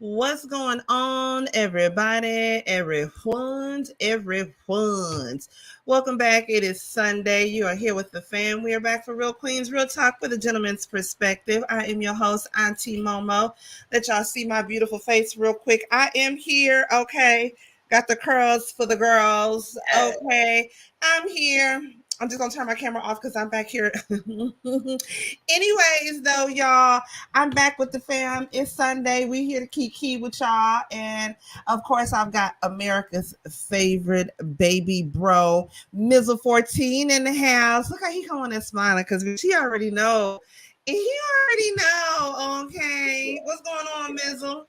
What's going on, everybody? Everyone's. Welcome back. It is Sunday. You are here with the fam. We are back for Real Queens Real Talk with a gentleman's perspective. I am your host, Auntie Momo. Let y'all see my beautiful face real quick. I am here. Okay. Got the curls for the girls. Okay. I'm here. I'm just gonna turn my camera off because I'm back here. Anyways, though, y'all, I'm back with the fam. It's Sunday. We here to kiki with y'all. And of course, I've got America's favorite baby bro, Mizzle 14 in the house. Look how he coming and smiling because she already know. And he already know. Okay. What's going on, Mizzle?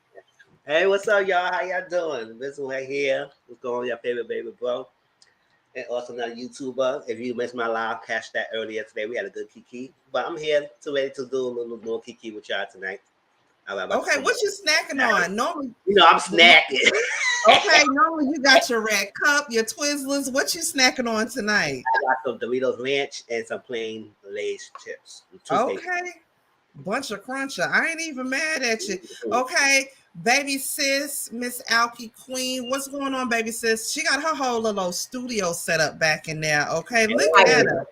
Hey, what's up, y'all? How y'all doing? Mizzle right here. What's going on, your favorite baby bro? And also not a YouTuber. If you missed my live, catch that earlier today. We had a good kiki. But I'm here ready to do a little more kiki with y'all tonight. Okay, what you snacking on? Normally, I'm snacking. Okay, normally you got your red cup, your Twizzlers. What you snacking on tonight? I got some Doritos Ranch and some plain Lay's chips. Okay. Bunch of cruncher. I ain't even mad at you. Okay. Baby sis, Miss Alki Queen. What's going on, baby sis? She got her whole little studio set up back in there. Okay. Look at that.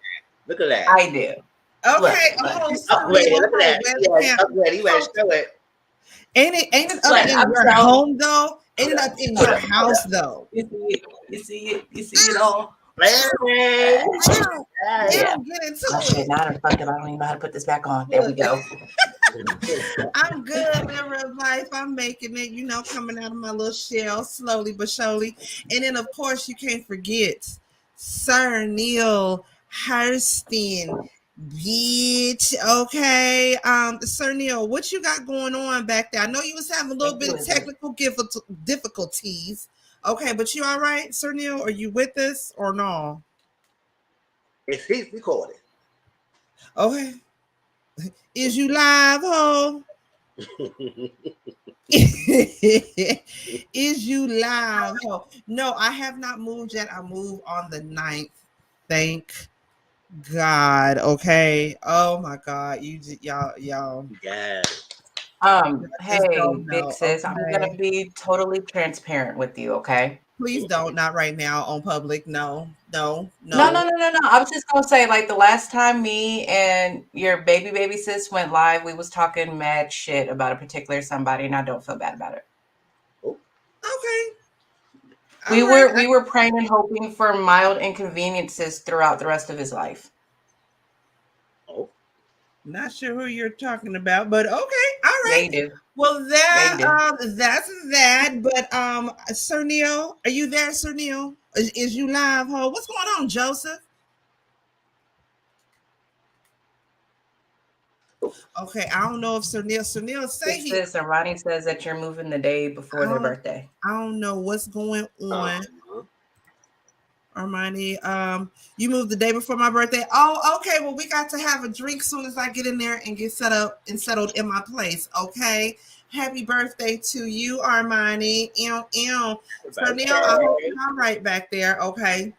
Look at that. I do. Okay. Look at that. Upgrade. You better show it. Ain't it up in your home though? Ain't it up in your house though? You see it all. Yeah. Get into it. I don't even know how to put this back on. There we go. I'm good, member of life. I'm making it, coming out of my little shell slowly but surely. And then, of course, you can't forget Sir Neale Hurston Bih. Okay. Sir Neale, what you got going on back there? I know you was having a little bit of technical difficulties. Okay, but you all right, Sir Neale? Are you with us or no? It's recorded. Okay. Is you live, ho? Is you live, ho? No, I have not moved yet. I move on the 9th. Thank God. Okay. Oh my God. Y'all. Yeah. Hey, big sis, okay. I'm gonna be totally transparent with you, okay? Please don't, not right now on public. No. I was just gonna say, like, the last time me and your baby sis went live, we was talking mad shit about a particular somebody, and I don't feel bad about it. Oh. Okay. We were praying and hoping for mild inconveniences throughout the rest of his life. Not sure who you're talking about, but okay, all right. Yeah, you do. Well, that's that. But Sir Neale, are you there, Sir Neale? Is you live, ho? What's going on, Joseph? Okay, I don't know if Sir Neale say he. And Ronnie says that you're moving the day before their birthday. I don't know what's going on. Armani, you moved the day before my birthday. Oh, okay. Well, we got to have a drink soon as I get in there and get set up and settled in my place. Okay. Happy birthday to you, Armani. So Neale, I hope you're all right back there. Okay.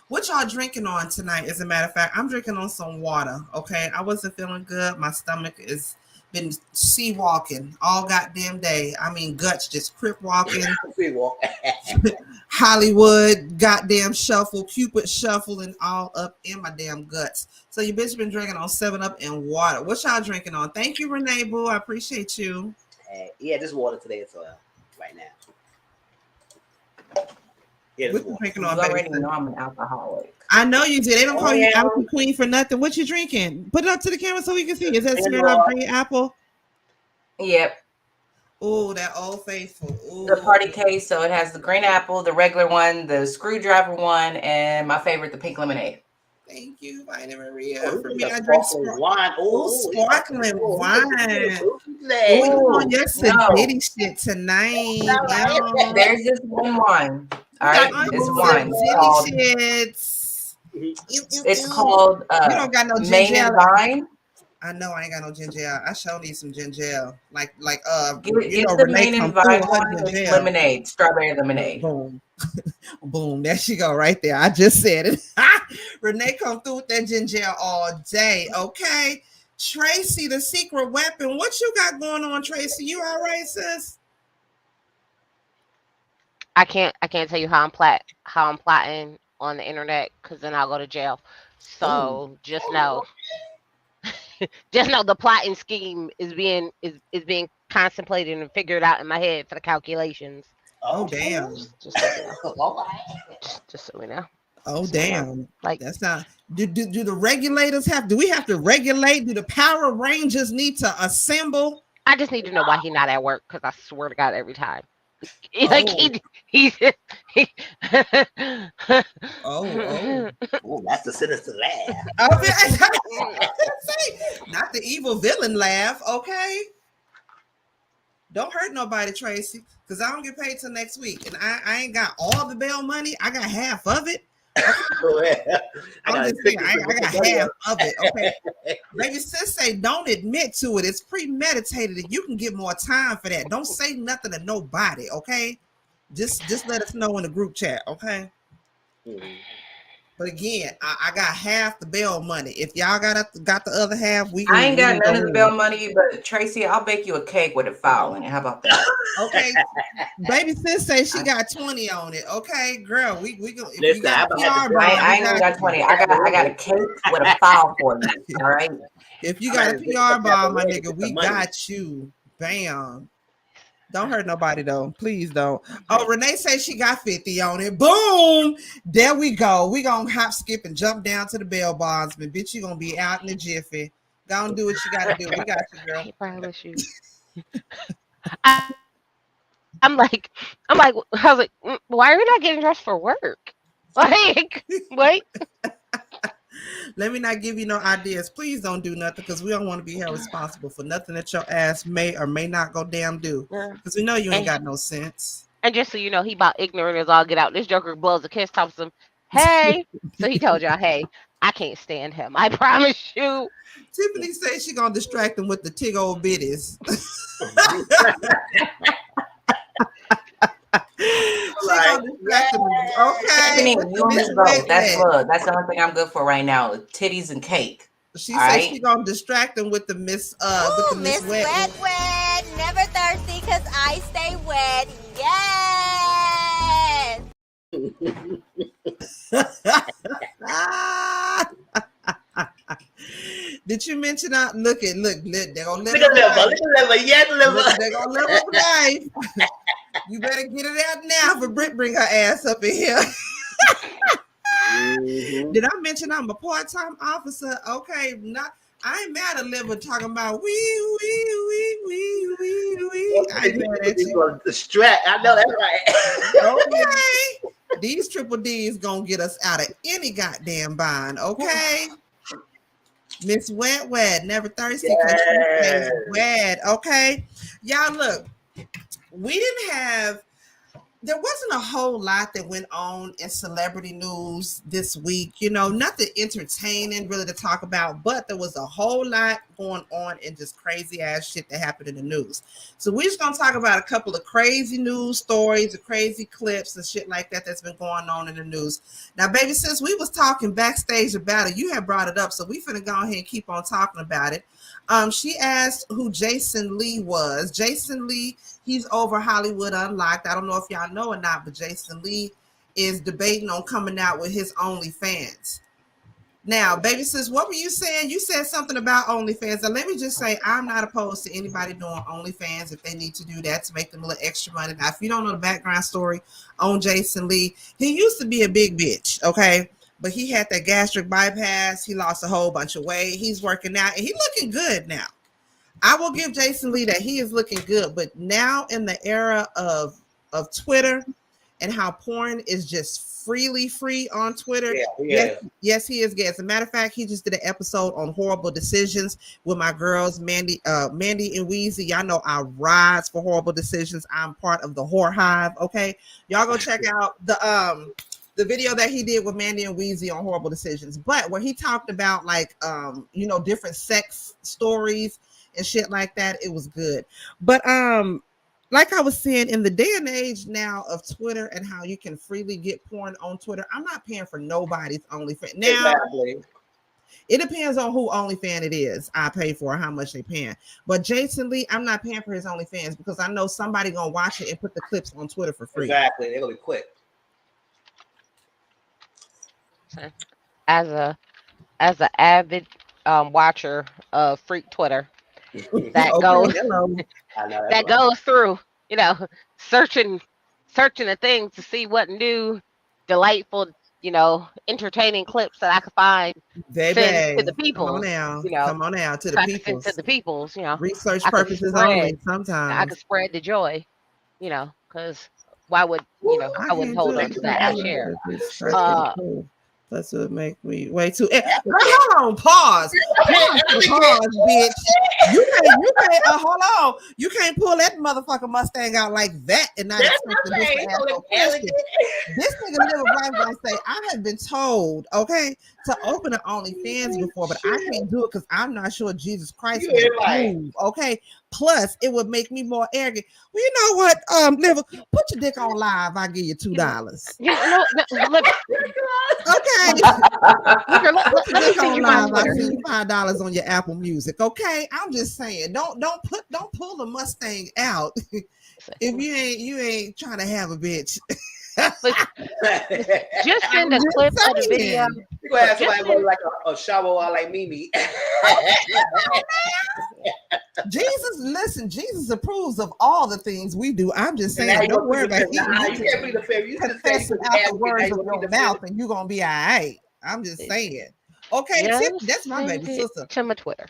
What y'all drinking on tonight? As a matter of fact, I'm drinking on some water. Okay. I wasn't feeling good. My stomach is been sea walking all goddamn day. I mean, guts just crip walking. Hollywood goddamn shuffle, Cupid shuffle, and all up in my damn guts. So you bitch been drinking on 7-Up and water. What y'all drinking on? Thank you, Renee Boo. I appreciate you. Yeah, just water today as well. Right now. Yeah, what you drinking on? You already know I'm an alcoholic. I know you did. They don't call you Alky Queen for nothing. What you drinking? Put it up to the camera so we can see. Is that Smirnoff green apple? Yep. Oh, that Old Faithful. Ooh. The party case. So it has the green apple, the regular one, the screwdriver one, and my favorite, the pink lemonade. Thank you, Vina Maria. For me, I drink wine. Sparkling wine. Ooh, on your bitty shit tonight. No. There's just one wine. All right, it's one. It's called you don't got no Main and Vine. I know I ain't got no ginger ale. I sure need some ginger ale. Like get the Main and Vine one with lemonade, strawberry lemonade. Boom. Boom. There she go right there. I just said it. Renee come through with that ginger ale all day. Okay. Tracy, the secret weapon. What you got going on, Tracy? You all right, sis? I can't tell you how I'm plotting on the internet because then I'll go to jail. Oh, So just know the plotting scheme is being contemplated and figured out in my head for the calculations. oh, Oh, damn. Just so we know. Just so we know. Oh, Just so we know. damn. Like That's not. Do the regulators have? Do we have to regulate? Do the Power Rangers need to assemble? I just need to know why he's not at work because I swear to God every time. Like Oh, he's he, oh. ooh, that's the sinister laugh. I say, not the evil villain laugh, okay? Don't hurt nobody, Tracy, because I don't get paid till next week, and I ain't got all the bail money. I got half of it. I'm just saying, I got half of it. Okay, baby sis say don't admit to it. It's premeditated, and you can get more time for that. Don't say nothing to nobody. Okay, just let us know in the group chat. Okay. Mm-hmm. But again, I got half the bail money. If y'all got the other half, I ain't got none of the bail money, but Tracy, I'll bake you a cake with a foul in it. How about that? Okay, baby sis say she got 20 on it. Okay, girl, we go. Listen, I ain't even got 20. I got a cake with a foul for you. All right. If you got a PR bomb, my nigga, we got you. Bam. Don't hurt nobody though. Please don't. Oh, Renee says she got 50 on it. Boom. There we go. We gonna hop, skip, and jump down to the bail bondsman. Bitch, you gonna be out in a jiffy. Go and do what you gotta do. We got you, girl. I promise you. I'm like, I was like, why are we not getting dressed for work? Like, wait. Let me not give you no ideas. Please don't do nothing because we don't want to be held responsible for nothing that your ass may or may not go damn do. Because we know you ain't got no sense. And just so you know, he about ignorant as all get out. This joker blows a kiss, tells him, hey. So he told y'all, hey, I can't stand him. I promise you. Tiffany says she gonna distract him with the tig old bitties. Right. Okay. That's love. That's the only thing I'm good for right now. Titties and cake. She says she gonna distract him with the Miss with the Miss Wet. Never thirsty because I stay wet. Yes. Did you mention out? Look, they're gonna live. Yes, they're gonna live up life. You better get it out now for Britt bring her ass up in here. Mm-hmm. Did I mention I'm a part-time officer? Okay, I ain't mad at Liver talking about wee. I ain't mad at you. Distract. I know that's right. Okay. These triple D's gonna get us out of any goddamn bind, okay? Miss Wet, never thirsty because she's wet, okay? Y'all look, there wasn't a whole lot that went on in celebrity news this week. You know, nothing entertaining really to talk about, but there was a whole lot going on and just crazy ass shit that happened in the news. So we're just going to talk about a couple of crazy news stories, or crazy clips and shit like that that's been going on in the news. Now, baby, since we was talking backstage about it, you had brought it up, so we finna go ahead and keep on talking about it. She asked who Jason Lee was. Jason Lee, he's over Hollywood Unlocked. I don't know if y'all know or not, but Jason Lee is debating on coming out with his OnlyFans. Now, baby sis, what were you saying? You said something about OnlyFans. And let me just say, I'm not opposed to anybody doing OnlyFans if they need to do that to make them a little extra money. Now, if you don't know the background story on Jason Lee, he used to be a big bitch, okay? But he had that gastric bypass. He lost a whole bunch of weight. He's working out, and he's looking good now. I will give Jason Lee that he is looking good. But now in the era of Twitter and how porn is just freely free on Twitter, yes, he is gay. As a matter of fact, he just did an episode on Horrible Decisions with my girls, Mandy and Weezy. Y'all know I rise for Horrible Decisions. I'm part of the Whore Hive. Okay, y'all go check out the video that he did with Mandy and Weezy on Horrible Decisions. But where he talked about different sex stories and shit like that, it was good. But like I was saying, in the day and age now of Twitter and how you can freely get porn on Twitter, I'm not paying for nobody's OnlyFans. Now, It depends on who OnlyFans it is. I pay for how much they paying. But Jason Lee, I'm not paying for his OnlyFans because I know somebody gonna watch it and put the clips on Twitter for free. Exactly, they're gonna be quick. As a avid watcher of Freak Twitter, that goes that goes through, searching the things to see what new, delightful, entertaining clips that I could find. Send to the people. Come on now, to the people. To the peoples, Research purposes only. Sometimes I could spread the joy, because why would I wouldn't hold on to that? I share. That's what make me way too. Hold on, pause, bitch. You can't. Hold on. You can't pull that motherfucking Mustang out like that and not expect the bitch to ask no question. This nigga Live a Life gonna say, I have been told, okay, to open an OnlyFans before, but I can't do it because I'm not sure Jesus Christ will approve. Okay. Plus, it would make me more arrogant. Well, you know what, Liver, put your dick on live. I'll give you $2. Okay. Let me send you my Twitter. I'll send you $5 on your Apple Music. Okay. I'm just saying, don't pull the Mustang out if you ain't trying to have a bitch. Just send a clip of the video. You gonna have somebody with like a shower wall like Mimi. Jesus approves of all the things we do. I'm just saying, don't worry about it. You can't be the fair. You just confess out the words of your mouth, and you're gonna be all right. I'm just saying. Okay, that's my baby sister. To my Twitter.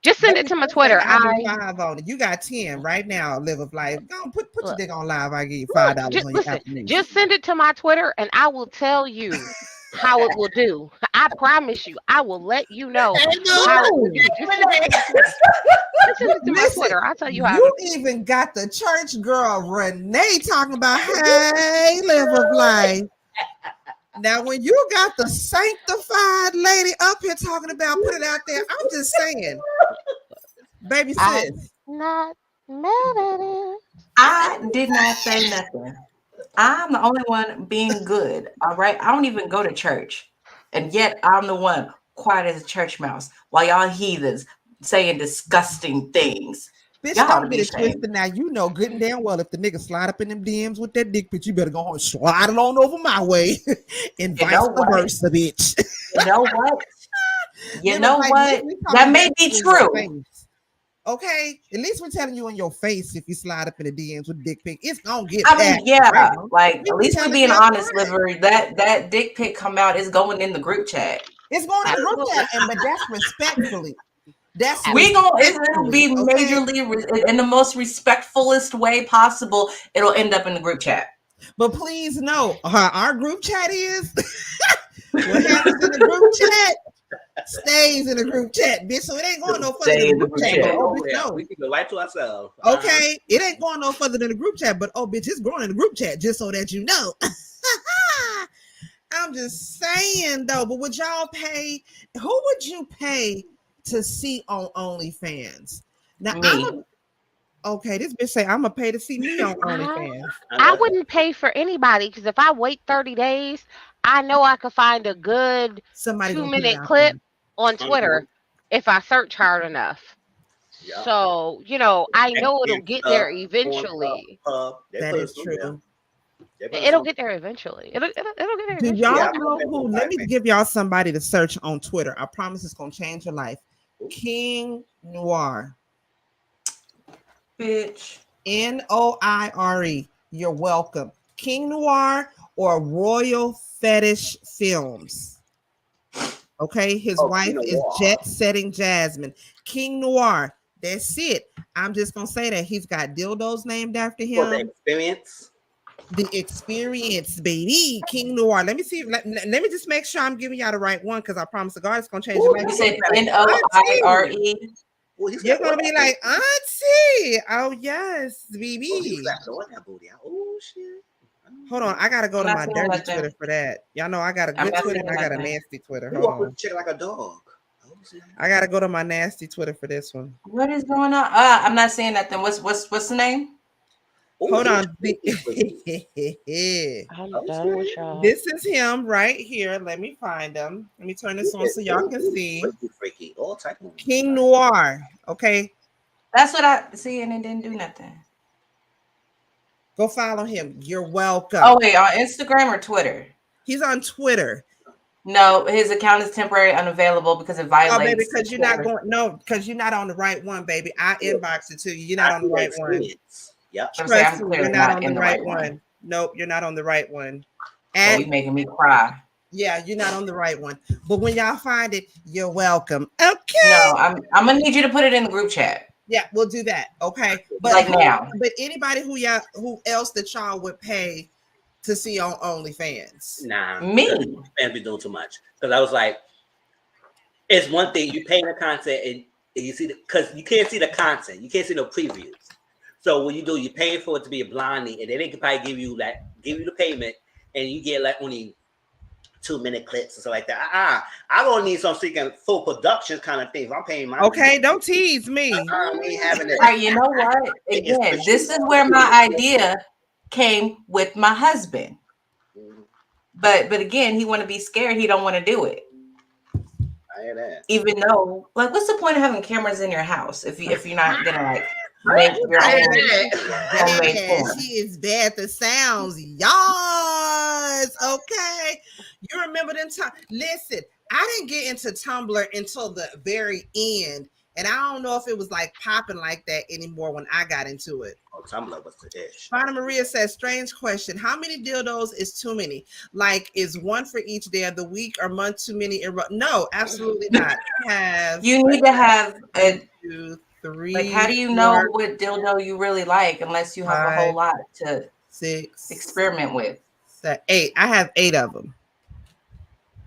Just send it to my Twitter. I 5 on it. You got 10 right now. Live of Life. Go put your dick on live. I give you $5 on your Apple Music. Just send it to my Twitter, and I will tell you how it will do. I promise you, I will let you know how it will do. Just send it to my Twitter. I'll tell you how. You even got the church girl Renee talking about, hey, Live of Life. Now, when you got the sanctified lady up here talking about put it out there, I'm just saying, baby sis. Not mad at it. I did not say nothing. I'm the only one being good. All right. I don't even go to church. And yet I'm the one quiet as a church mouse while y'all heathens saying disgusting things. Bitch, don't get it twisted now. You know good and damn well if the nigga slide up in them DMs with that dick, bitch, you better go on and slide it on over my way. And vice versa, bitch. You know what? You know what? That may be true. Okay, at least we're telling you in your face if you slide up in the DMs with dick pic, it's gonna get. Yeah, like at least we're being honest, Liver. That dick pic come out is going in the group chat. It's going in the group chat, but that's respectfully. It'll be majorly in the most respectfulest way possible. It'll end up in the group chat. But please know, our group chat is what happens in the group chat stays in the group chat, bitch. So it ain't going no further than the group chat. No. We can go right to ourselves. Okay, it ain't going no further than the group chat, but bitch, it's growing in the group chat, just so that you know. I'm just saying though, but would y'all pay? Who would you pay to see on OnlyFans? Now, okay, this bitch say I'm gonna pay to see me on OnlyFans. I wouldn't pay for anybody because if I wait 30 days, I know I could find a good 2-minute clip on Twitter if I search hard enough. Yeah. So, I know it'll get there eventually. That is true. It'll get there eventually. It'll get there eventually. Do y'all know who? Let me give y'all somebody to search on Twitter. I promise it's gonna change your life. King Noir. Bitch. Noire. You're welcome. King Noir or Royal Fetish Films. Okay, his wife is Jet Setting Jasmine. King Noir. That's it. I'm just gonna say that he's got dildos named after him. For the experience, baby. King Noir. Let me see. Let me just make sure I'm giving y'all the right one because I promise the God it's gonna change your life. You said Noire. You're gonna be like, Auntie. Oh yes, baby. Oh shit. Hold on, I gotta go to my dirty Twitter for that. Y'all know I got a good Twitter and I got a nasty Twitter. Hold on. Check like a dog. I gotta go to my nasty Twitter for this one. What is going on? I'm not saying nothing. What's the name? Hold on. I'm done with y'all. This is him right here. Let me find him. Let me turn this on so y'all can see. Freaky. All type of King Noir. Okay. That's what I see, and it didn't do nothing. Go follow him. You're welcome. Oh, wait, on Instagram or Twitter? He's on Twitter. No, his account is temporarily unavailable because it violates. Oh, baby, because you're not going. No, because you're not on the right one, baby. I inboxed it to you. You're not on the right one. Yep. Trust me, you're not on the right one. Nope, you're not on the right one. And you're making me cry. Yeah, you're not on the right one. But when y'all find it, you're welcome. Okay. No, I'm gonna need you to put it in the group chat. Yeah, we'll do that. Okay. But like now. But anybody who else that y'all would pay to see on OnlyFans? Nah, me. Fans be doing too much. Because I was like, it's one thing you pay the content and you see because you can't see the content, you can't see no previews. So what you do, you're paying for it to be a blondie, and then they can probably give you the payment, and you get like only 2-minute clips or something like that. I don't need some freaking full production kind of things. I'm paying my don't tease me. I ain't having it. All right, you know what? Again, this is where my idea came with my husband. But again, he want to be scared. He don't want to do it. I hear that. Even though, like, what's the point of having cameras in your house if you're not gonna like make your own homemade porn? She is bad at sounds. Yes. Okay. You remember them time? Listen, I didn't get into Tumblr until the very end. And I don't know if it was like popping like that anymore when I got into it. Oh, Tumblr was the dish. Fana Maria says, strange question. How many dildos is too many? Like, is one for each day of the week or month too many? No, absolutely not. You need to have a 2, 3. Like, how do you know what dildo you really like unless you have a whole lot to 6 experiment with? 8. I have 8 of them.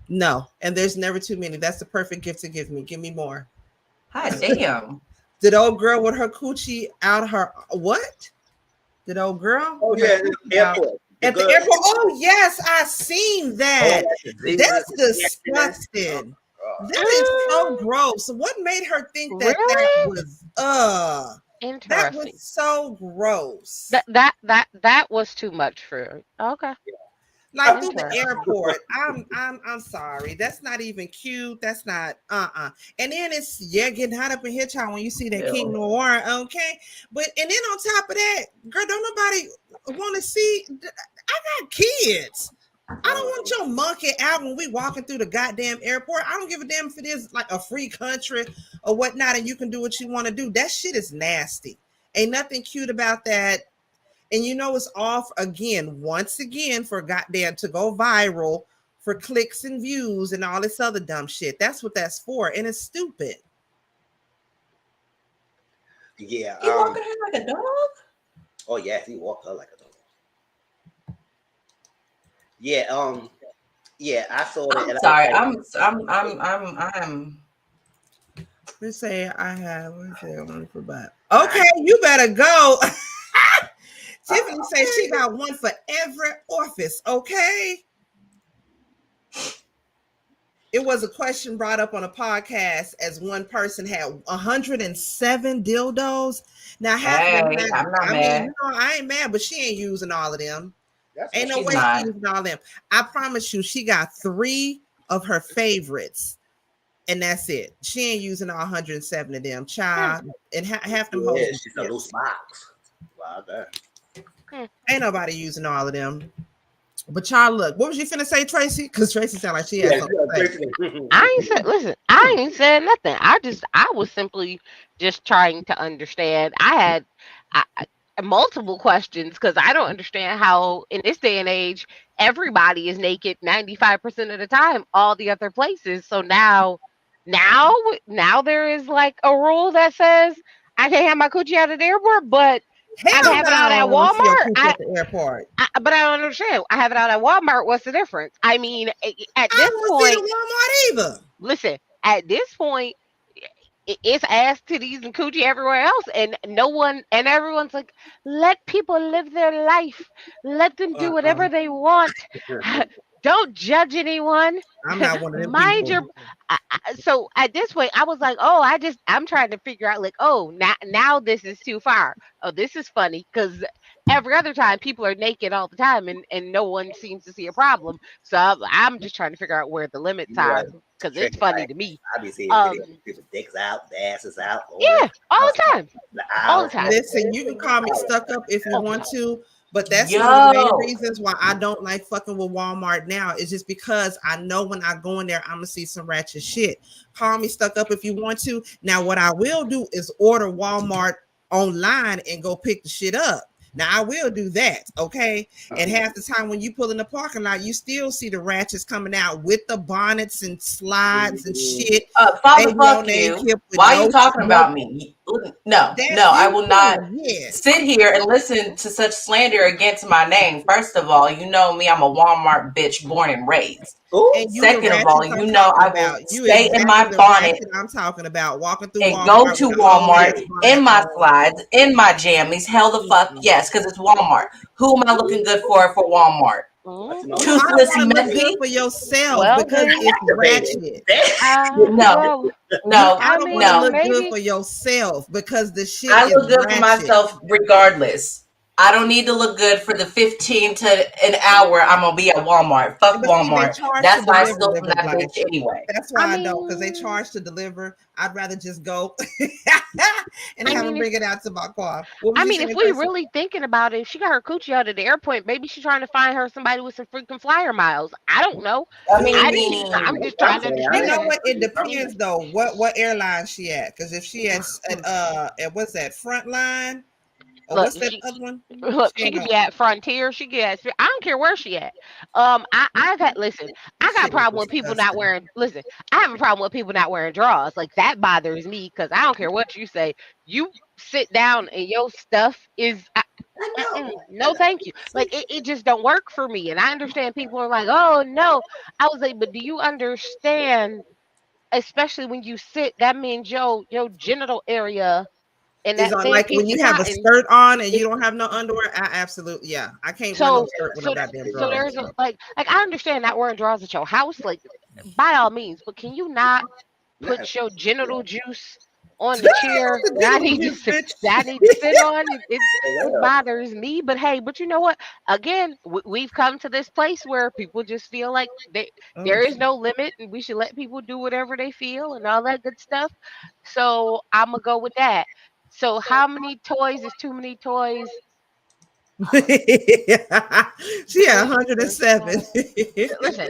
No, and there's never too many. That's the perfect gift to give me. Give me more. Hot damn. Did old girl with her coochie out her what? Did old girl? Oh yeah, at the airport. Oh yes, I seen that. That's disgusting. That is so gross. What made her think that that was interesting? That was so gross. That was too much for her. Okay. Like through the airport. I'm sorry. That's not even cute. That's not And then it's getting hot up in here, child, when you see that King Noir, okay? But and then on top of that, girl, don't nobody want to see. I got kids. I don't want your monkey out when we walking through the goddamn airport. I don't give a damn if it is like a free country or whatnot, and you can do what you want to do. That shit is nasty. Ain't nothing cute about that. And you know it's off once again for goddamn to go viral for clicks and views and all this other dumb shit. That's what that's for, and it's stupid. Yeah. He walking her like a dog? Oh yeah, he walked her like a dog. Yeah. Yeah, I saw it. I'm sorry. I'm. Let's say I have. One for butt. Okay, you better go. Tiffany says she got one for every office, okay? It was a question brought up on a podcast as one person had 107 dildos. Now, I'm not mad. I ain't mad, but she ain't using all of them. Ain't no way she's using all of them. I promise you, she got 3 of her favorites, and that's it. She ain't using all 107 of them, child. And half them hoes. She's a loose box. Wow, that. Ain't nobody using all of them. But y'all look, what was you finna say, Tracy? Because Tracy sounded like she had something to say. I ain't said nothing. I was simply just trying to understand. I had multiple questions because I don't understand how in this day and age everybody is naked 95% of the time, all the other places. So now there is like a rule that says I can't have my coochie out of the airport, but I can have it out at Walmart. But I don't understand. I have it out at Walmart. What's the difference? I mean, at this point, Walmart either. Listen, at this point, it's ass, titties, and coochie everywhere else, and everyone's like, let people live their life. Let them do whatever they want. don't judge anyone. I'm not one of them Mind people. your. So at this point, I was like, oh, I'm trying to figure out like, oh, now this is too far. Oh, this is funny because every other time people are naked all the time and no one seems to see a problem. So I'm just trying to figure out where the limits You are are because it's tricking. funny to me. I be seeing Um, videos of people dicks out, the asses out, all yeah, that. all the time, The all the aisles. time, Listen, you can call me stuck up if you all the want time. to, but that's one of the main Yo, reasons why I don't like fucking with Walmart now. Is just because I know when I go in there, I'm gonna see some ratchet shit. Call me stuck up if you want to. Now, what I will do is order Walmart online and go pick the shit up. Now I will do that, okay? And half the time when you pull in the parking lot, you still see the ratchets coming out with the bonnets and slides and shit. Father, Baby on fuck their you. hip with Why are you talking no. about me? No, That's I you will not too. Yes. sit here and listen to such slander against my name. First of all, you know me, I'm a Walmart bitch born and raised. And you the Second of all, ratchets I'm you know talking I will about. You stay in exactly my the bonnet ratchet I'm talking about. Walking through and go Walmart to with a whole Walmart ass bonnet in my on. slides, in my jammies. Hell the fuck yes, because it's Walmart. Who am I looking good for Walmart? You ought to Toothless want to look good Meppy? for yourself Well, because then, it's ratchet. No, well, You no, ought I to want to mean, no. look good maybe. for yourself because the shit I is look good for ratchet. myself regardless. I don't need to look good for the 15 to an hour I'm gonna be at Walmart. Fuck But see, they Walmart. charge to That's why I deliver, stole from Living that Life. bitch anyway. That's I why I don't, because they mean, charge to deliver. I'd rather just go and I have them mean, if bring it out to my car. What was I you mean, if saying, we Tracy? really thinking about it, if she got her coochie out at the airport, maybe she's trying to find her somebody with some freaking flyer miles. I don't know. I I'm mean, just trying to You know understand. what? It I mean, depends though. What airline she at? Because if she at what's that Frontline or look, what's that other one? She she ain't could gonna. be at Frontier. She could at. I don't care where she at. I got listen. I This got a shit is problem with people not disgusting. wearing. Listen, I have a problem with people not wearing drawers. Like that bothers me because I don't care what you say. You sit down and your stuff is. No, thank you. Like it just don't work for me. And I understand people are like, oh no. I was like, but do you understand? Especially when you sit, that means your genital area and Is that on thin like piece when of you have a cotton. skirt on and you It, don't have no underwear. I absolutely yeah. I can't wear no so skirt with no so goddamn so drawers. there's a, like I understand not wearing drawers at your house, like by all means, but can you not put your genital juice on the chair The that I genital need to juice, sit, bitch. that I need to sit on? It bothers me, but hey, but you know what? Again, we've come to this place where people just feel like Oh, there is shit. no limit, and we should let people do whatever they feel and all that good stuff. So I'm gonna go with that. So how many toys is too many toys? She had 107. Listen,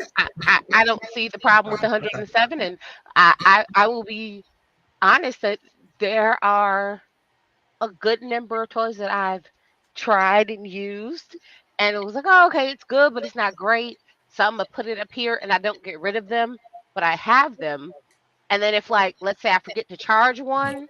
I don't see the problem with 107, and I will be honest that there are a good number of toys that I've tried and used, and it was like, oh, okay, it's good, but it's not great. So I'm gonna put it up here, and I don't get rid of them, but I have them. And then if like, let's say I forget to charge one,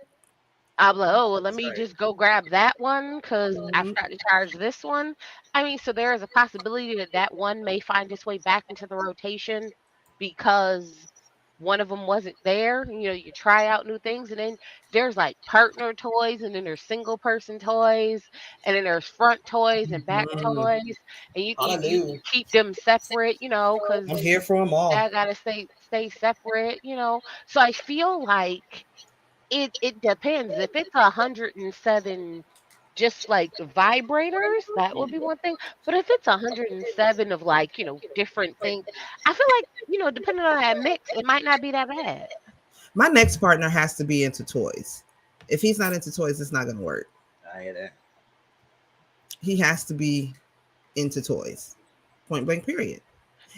I'm like, oh, well, let me just go grab that one because I Mhm. forgot to charge this one. I mean, so there is a possibility that that one may find its way back into the rotation because one of them wasn't there. You know, you try out new things, and then there's like partner toys, and then there's single person toys, and then there's front toys and back Mhm. toys, and you Hallelujah. keep them separate, you know, because I'm here for them all. that gotta stay separate, you know. So I feel like it depends. If it's 107 just like vibrators, that would be one thing. But if it's 107 of like, you know, different things, I feel like, you know, depending on that mix, it might not be that bad. My next partner has to be into toys. If he's not into toys, it's not going to work. I hear that. He has to be into toys. Point blank, period.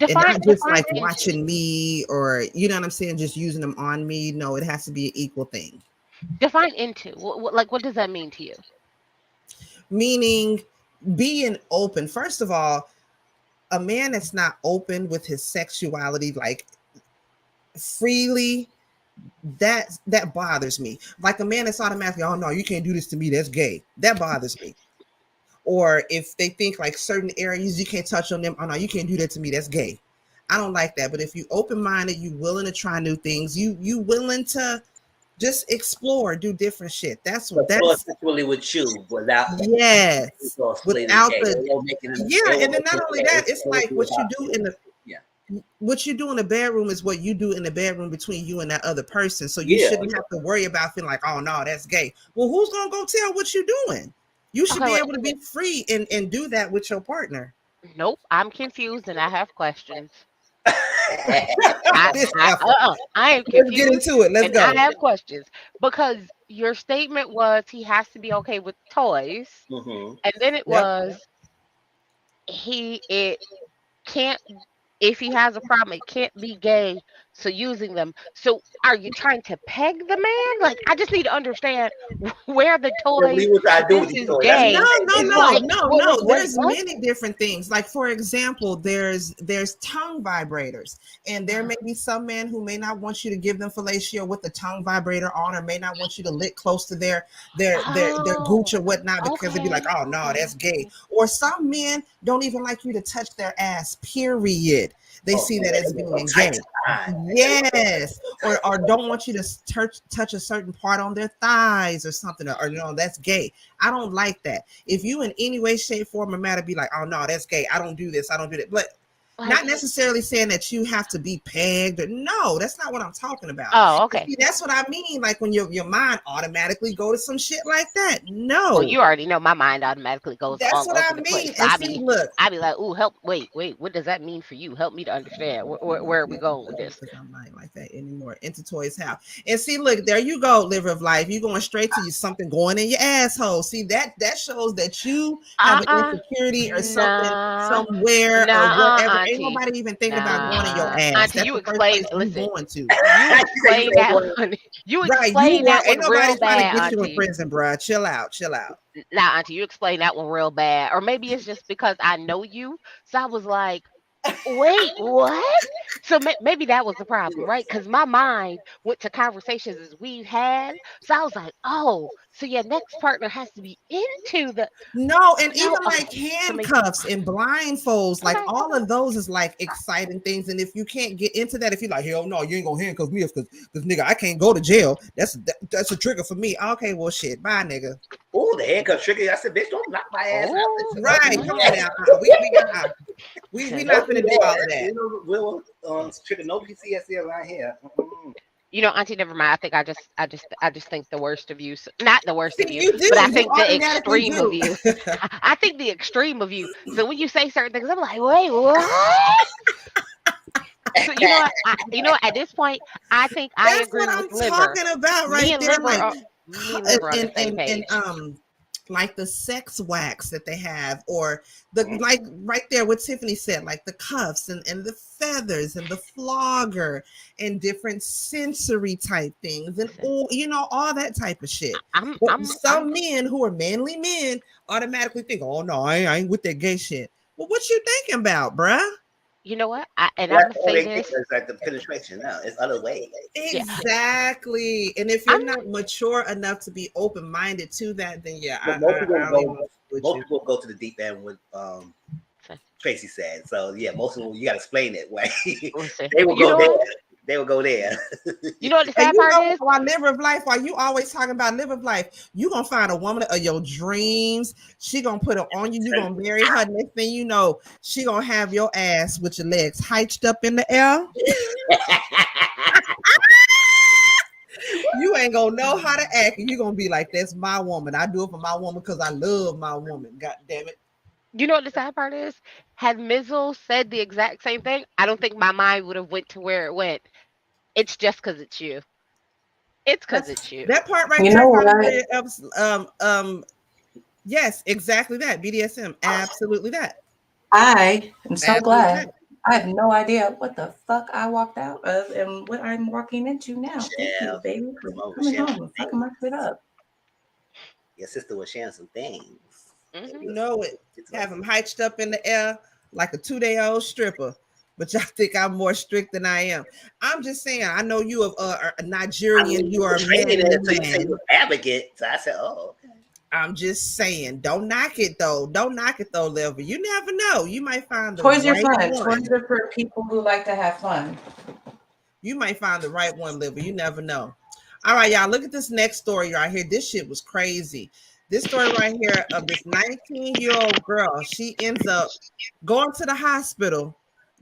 And Define not just define like into. watching me or, you know what I'm saying, just using them on me. No, it has to be an equal thing. Define into. Like what does that mean to you? Meaning being open. First of all, a man that's not open with his sexuality, like freely, that bothers me. Like a man that's automatically, oh no, you can't do this to me, that's gay. That bothers me. Or if they think like certain areas you can't touch on them, oh no, you can't do that to me, that's gay. I don't like that. But if you open-minded, you willing to try new things, you willing to just explore, do different shit. That's what But that's sexually with you without yes. it's all split and Without gay. the They won't make it in yeah, they and won't then make not it only gay. that, It's it's supposed like to be what you about do you. in the Yeah. what you do in the bedroom is what you do in the bedroom between you and that other person. So you shouldn't have to worry about feeling like, oh no, that's gay. Well, who's gonna go tell what you're doing? You should be able to be free and do that with your partner. Nope, I'm confused and I have questions. I am confused. Let's get into it. Let's go. I have questions because your statement was he has to be okay with toys, and then it was it can't. If he has a problem, it can't be gay. So using them. So are you trying to peg the man? Like, I just need to understand where the toy is gay. No. There's many different things. Like, for example, there's tongue vibrators, and there may be some men who may not want you to give them fellatio with the tongue vibrator on, or may not want you to lick close to their gooch or whatnot because they'd be like, oh no, that's gay. Or some men don't even like you to touch their ass. Period. They see that as being gay. Yes. Or don't want you to touch a certain part on their thighs or something, or that's gay. I don't like that. If you in any way, shape, form, or matter be like, oh no, that's gay. I don't do this. I don't do that. But not necessarily saying that you have to be pegged. No, that's not what I'm talking about. Oh, okay. See, that's what I mean. Like when your mind automatically go to some shit like that. No. Well, you already know my mind automatically goes. That's all what over I the mean. place. Look, I be like, ooh, help! Wait, what does that mean for you? Help me to understand. Where are we going with this? I'm not like that anymore. Into Toys House. And see, look, there you go, liver of life. You going straight to something going in your asshole. See, that shows that you have an insecurity or something somewhere or whatever. Ain't nobody even thinking about going in your ass. Auntie, that's you the first explain. place Listen, you going to. You explain that. You explain that one ain't nobody real trying bad, to get you in Auntie. prison, bro. Chill out. Now, Auntie, you explain that one real bad, or maybe it's just because I know you. So I was like, wait, what? So maybe that was the problem, right? Because my mind went to conversations as we've had. So I was like, oh, so your next partner has to be into the. No, and even like handcuffs and blindfolds, like all of those is like exciting things. And if you can't get into that, if you're like, hell no, you ain't gonna handcuff me because nigga, I can't go to jail. That's a trigger for me. Okay, well shit, bye, nigga. Oh, the handcuff trigger. I said, bitch, don't knock my ass out. Right, come on now. We not gonna do all of that. We'll trigger no PTSD around here. You know, Auntie, never mind. I think I just think the worst of you. Not the worst of you, do, but I think the extreme of you. I think the extreme of you. So when you say certain things, I'm like, wait, what? So you know, at this point, I think I agree with Liver. That's what I'm talking about right there. Me and Liver on the same page. And like the sex wax that they have, or the like right there what Tiffany said, like the cuffs and the feathers and the flogger and different sensory type things and all that type of shit. Some men who are manly men automatically think, oh no, I ain't with that gay shit. Well, what you thinking about, bruh? You know what? I'm gonna say this. It's like the penetration. No, it's other ways. Exactly. And if you're not mature enough to be open-minded to that, then most people go to the deep end with Tracy said. So yeah, most of them you gotta explain it. Way they will go there. They will go there. You know what the sad part is? While liver of life, while you always talking about liver of life, you gonna find a woman of your dreams. She gonna put it on you. You gonna marry her. Next thing you know, she gonna have your ass with your legs hitched up in the air. You ain't gonna know how to act, and you gonna be like, "That's my woman. I do it for my woman because I love my woman." God damn it. You know what the sad part is? Had Mizzle said the exact same thing, I don't think my mind would have went to where it went. It's just because it's you. It's because it's you. That part right there. Yes, exactly that. BDSM, absolutely that. I am so glad. I have no idea what the fuck I walked out of and what I'm walking into now. Thank you, baby, for coming home and fucking my shit up. Your sister was sharing some things. You know it. Have them hitched up in the air like a 2-day-old stripper. But y'all think I'm more strict than I am. I'm just saying, I know you are a Nigerian. You are a man. Advocate. So I said, oh, okay. I'm just saying, don't knock it though. Don't knock it though, Liver. You never know. You might find the toys right are fun. one. Toys are for people who like to have fun. You might find the right one, Liver. You never know. All right, y'all. Look at this next story right here. This shit was crazy. This story right here of this 19-year-old girl. She ends up going to the hospital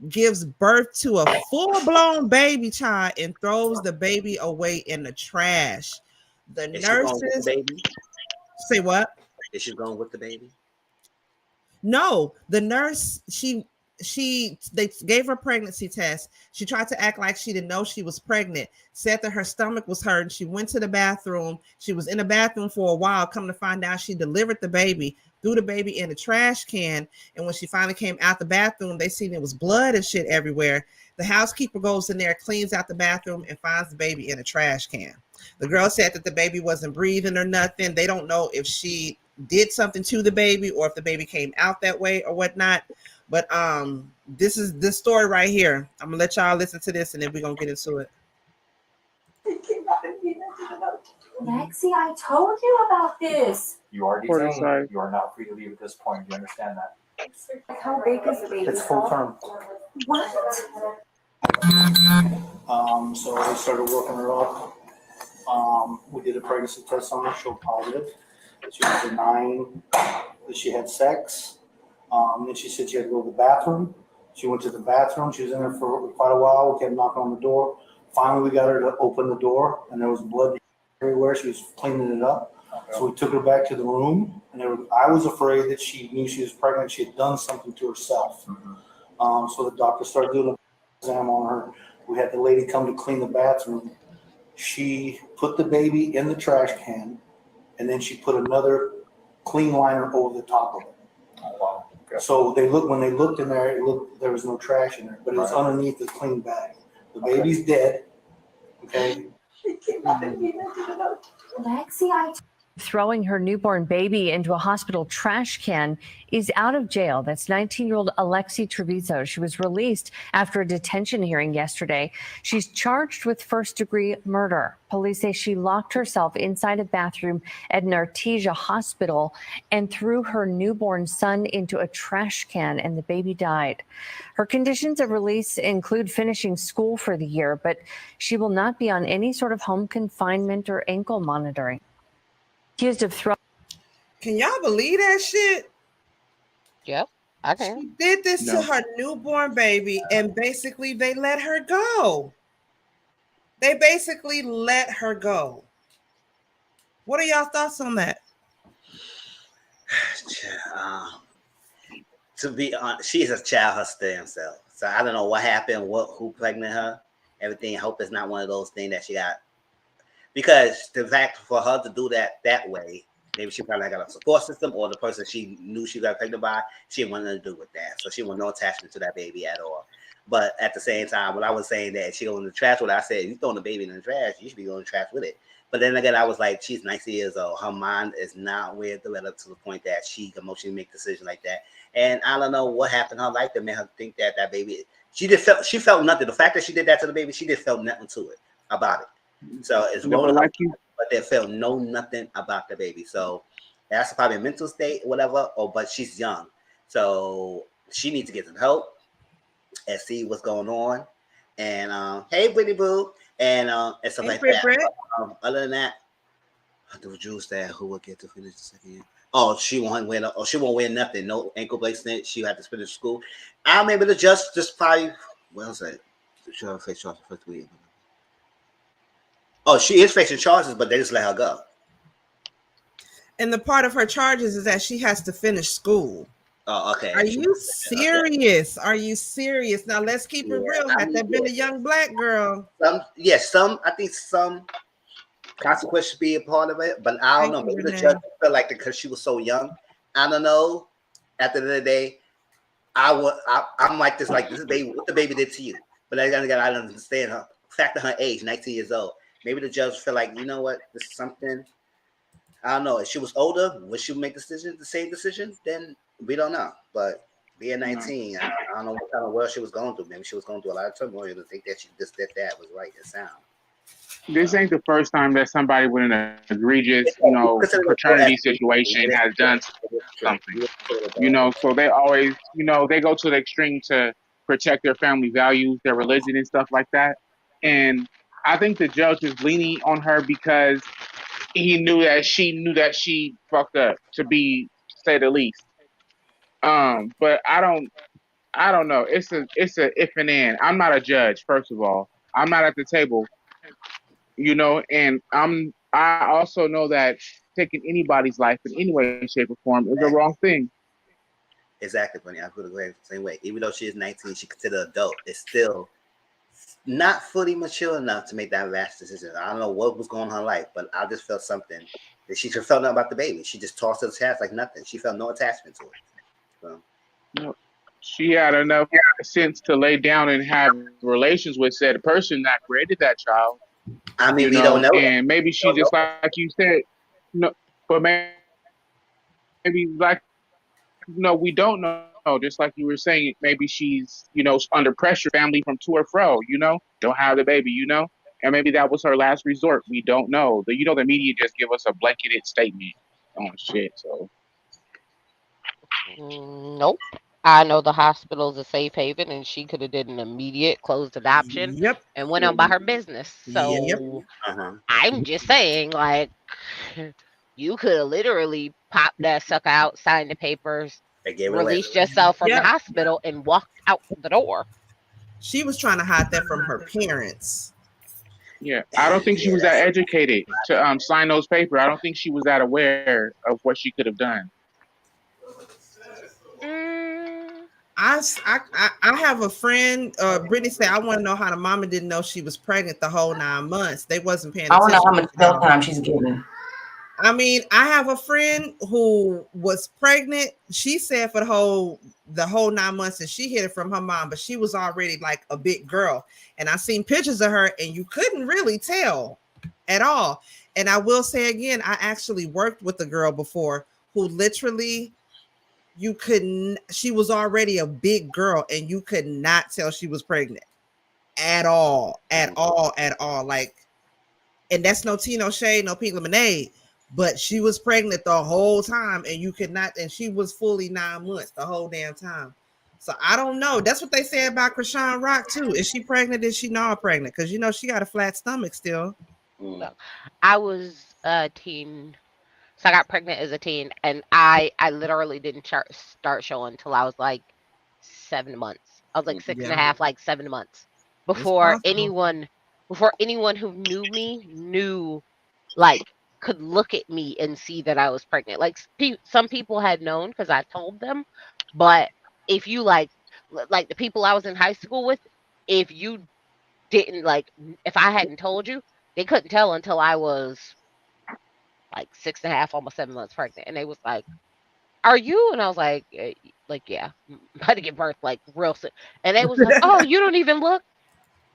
gives birth to a full-blown baby child and throws the baby away in the trash. The Is she going with the nurses baby? say what? Is she going with the baby? No, the nurse, they gave her pregnancy test. She tried to act like she didn't know she was pregnant, said that her stomach was hurting. She went to the bathroom. She was in the bathroom for a while. Come to find out, she delivered the baby, threw the baby in a trash can. And when she finally came out the bathroom, they seen there was blood and shit everywhere. The housekeeper goes in there, cleans out the bathroom, and finds the baby in a trash can. The girl said that the baby wasn't breathing or nothing. They don't know if she did something to the baby or if the baby came out that way or whatnot. But this is this story right here. I'm gonna let y'all listen to this and then we're gonna get into it. Lexi, I told you about this. You are detained. You are not free to leave at this point. Do you understand that? How big is the baby? It's full term. What? So we started working her up. We did a pregnancy test on her, showed positive. She was denying that she had sex. Then she said she had to go to the bathroom. She went to the bathroom. She was in there for quite a while. We kept knocking on the door. Finally, we got her to open the door, and there was blood everywhere. She was cleaning it up. Okay. So we took her back to the room, and I was afraid that she knew she was pregnant. She had done something to herself. Mm-hmm. So the doctor started doing an exam on her. We had the lady come to clean the bathroom. She put the baby in the trash can, and then she put another clean liner over the top of it. Oh, wow. Okay. So when they looked in there, there was no trash in there, but it was underneath the clean bag. The baby's dead. Okay. Lexi, throwing her newborn baby into a hospital trash can is out of jail. That's 19-year-old Alexi Trevizo. She was released after a detention hearing yesterday. She's charged with first-degree murder. Police say she locked herself inside a bathroom at an Artesia hospital and threw her newborn son into a trash can, and the baby died. Her conditions of release include finishing school for the year, but she will not be on any sort of home confinement or ankle monitoring. Accused of throwing. Can y'all believe that shit? Yep, I can. She did this to her newborn baby, and basically they let her go. They basically let her go. What are y'all thoughts on that? To be honest, she's a child her damn self. So I don't know what happened, who pregnant her, everything. I hope it's not one of those things that she got. Because the fact for her to do that way, maybe she probably got a support system, or the person she knew she got pregnant by, she didn't want nothing to do with that. So she wanted no attachment to that baby at all. But at the same time, when I was saying that she go in the trash, what I said, you throwing the baby in the trash, you should be going in the trash with it. But then again, I was like, she's 19 years old. Her mind is not well developed to the point that she can emotionally make decisions like that. And I don't know what happened in her life that made her think that baby, she felt nothing. The fact that she did that to the baby, she just felt nothing to it about it. So it's rolling like you, but they felt nothing about the baby. So that's probably a mental state, or whatever. But she's young, so she needs to get some help and see what's going on. And hey, Brittany Boo, and stuff like that. Other than that, the Jews that who will get to finish the second year. Oh, she won't win. Oh, she won't win nothing. No ankle bracelet. She had to finish school. I remember the judge just probably. What else? She'll face charges for 3 years. Oh, she is facing charges, but they just let her go. And the part of her charges is that she has to finish school. Oh, okay. Are you serious? Okay. Are you serious? Now let's keep it real. Had that been a young black girl? I think some consequence should be a part of it, but I don't know. Maybe the judge felt like because she was so young. I don't know. At the end of the day, I'm like this baby. What the baby did to you? But I don't understand her fact of her age, 19 years old. Maybe the judge feel like, you know what, this is something. I don't know. If she was older, would she make the same decision? Then we don't know. But being 19, I don't know what kind of world she was going through. Maybe she was going through a lot of turmoil to think that she just did that was right and sound. This ain't the first time that somebody with an egregious, paternity situation has done something. So they always, they go to the extreme to protect their family values, their religion and stuff like that. And I think the judge is leaning on her because he knew that she fucked up, to say the least. But I don't I don't know. It's a if and and. I'm not a judge, first of all. I'm not at the table, and I also know that taking anybody's life in any way, shape, or form is a wrong thing. Exactly, funny. I feel the same way. Even though she is 19, she considered adult. It's still not fully mature enough to make that rash decision. I don't know what was going on in her life, but I just felt something that she just felt nothing about the baby. She just tossed it to the chest like nothing. She felt no attachment to it. So. No. She had enough sense to lay down and have relations with said person that created that child. I mean, we don't know. And maybe she just like you said, no, but maybe like we don't know. Just like you were saying, maybe she's under pressure, family from to or fro, don't have the baby, and maybe that was her last resort. We don't know. The media just give us a blanketed statement on shit. So Nope. I know the hospital's a safe haven, and she could have did an immediate closed adoption Yep. and went on by her business. So I'm just saying, like, you could have literally popped that sucker out, signed the papers, released yourself from the hospital, and walked out the door. She was trying to hide that from her parents. Yeah, I don't think she was that educated to sign those papers. I don't think she was that aware of what she could have done. I have a friend, Brittany said, I want to know how the mama didn't know she was pregnant the whole 9 months. They wasn't paying attention. I want to know how much time she's getting. I mean, I have a friend who was pregnant. She said for the whole 9 months, and she hid it from her mom, but she was already like a big girl. And I seen pictures of her, and you couldn't really tell at all. And I will say again, I actually worked with a girl before who literally she was already a big girl, and you could not tell she was pregnant at all. Like, and that's no tea, no shade, no pink lemonade. But she was pregnant the whole time, and you could not, and she was fully 9 months the whole damn time. So I don't know. That's what they say about Krishan Rock too. Is she pregnant? Is she not pregnant? Because she got a flat stomach still. I was a teen, so I got pregnant as a teen, and I literally didn't start showing until I was like 7 months. I was like 6.5, like 7 months before anyone who knew me knew, like, could look at me and see that I was pregnant. Like, some people had known because I told them, but if you like the people I was in high school with, if you didn't, like, if I hadn't told you, they couldn't tell until I was like 6.5, almost 7 months pregnant, and they was like, "Are you?" And I was like, yeah, I'm about to give birth, like, real soon. And they was like, "Oh, you don't even look."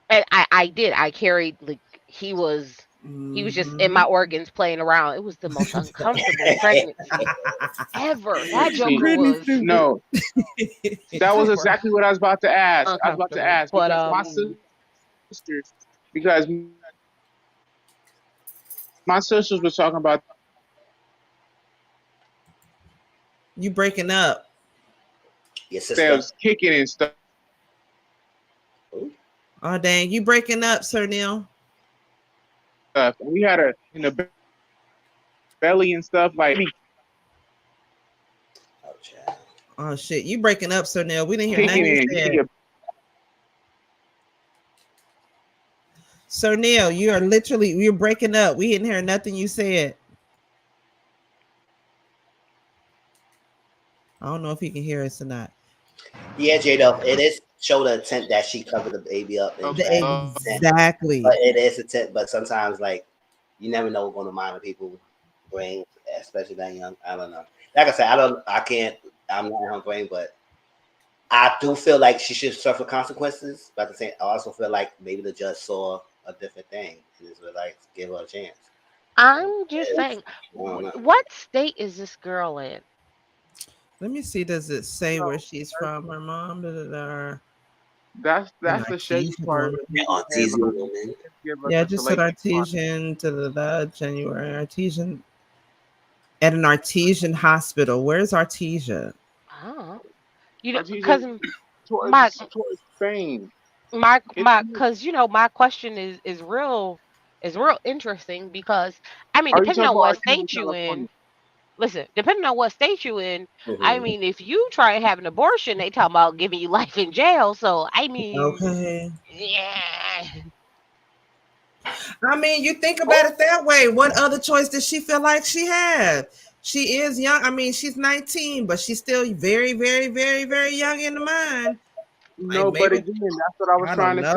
And I did. I carried, like, he was just in my organs playing around. It was the most uncomfortable pregnancy ever. That joker was. No, that was exactly what I was about to ask. But my sisters, because my sisters were talking about. You breaking up? Yes, they was kicking and stuff. Oh dang, you breaking up, Sir Neale? We had a in the belly and stuff like. Oh shit, you breaking up, Sir Neale? We didn't hear nothing you said. Sir Neale, you're breaking up. We didn't hear nothing you said. I don't know if he can hear us or not. Yeah, Jada, it is show the intent that she covered the baby up. Exactly. But it is intent. But sometimes, like, you never know what's going to mind when people bring, especially that young. I don't know. Like I said, I'm not in her brain, but I do feel like she should suffer consequences. But at the same, I also feel like maybe the judge saw a different thing and just would like give her a chance. I'm just saying, what state is this girl in? Let me see. Does it say where she's from? Her mom? That's the shaky part. Artesian woman. Yeah, just said artesian. January artesian at an artesian hospital. Where's Artesia? Oh, because towards Spain. Because my question is real interesting because I mean, depending on what state you in. listen, depending on what state you in, I mean, if you try and have an abortion, they talk about giving you life in jail. So I mean, okay. yeah. I mean, you think about it that way. What other choice does she feel like she had? She is young. I mean, she's 19, but she's still very, very, very, very young in the mind. No, but again, that's what I was trying to say.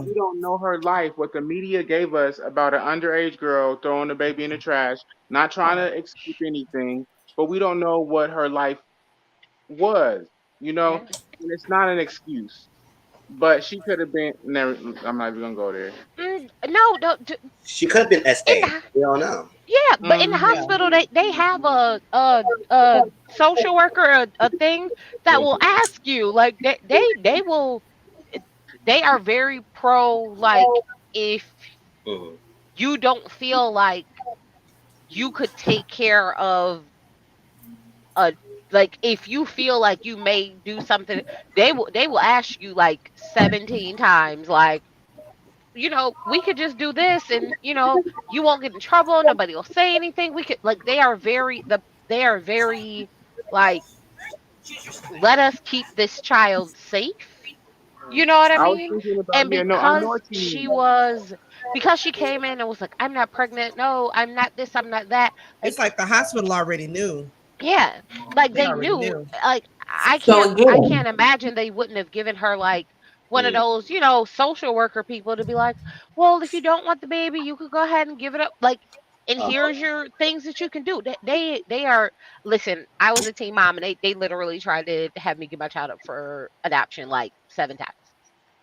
We don't know her life. What the media gave us about an underage girl throwing the baby in the trash, not trying to escape anything, but we don't know what her life was, and it's not an excuse. But she could have been. Never. I'm not even gonna go there. No. She could have been SA. We don't know. Yeah, but in the hospital, they have a social worker, a thing that will ask you, like they will. They are very pro, like, if you don't feel like you could take care of like, if you feel like you may do something, they will ask you like 17 times, like, we could just do this, and you won't get in trouble, nobody will say anything. We could, like, they are very like, let us keep this child safe. You know what I mean? And because she came in and was like, I'm not pregnant. No, I'm not this. I'm not that. It's like the hospital already knew. Yeah, like they knew. Like I can't imagine they wouldn't have given her like one of those, social worker people to be like, well, if you don't want the baby, you could go ahead and give it up. Like, and here's your things that you can do. They are. Listen, I was a teen mom, and they literally tried to have me give my child up for adoption like 7 times.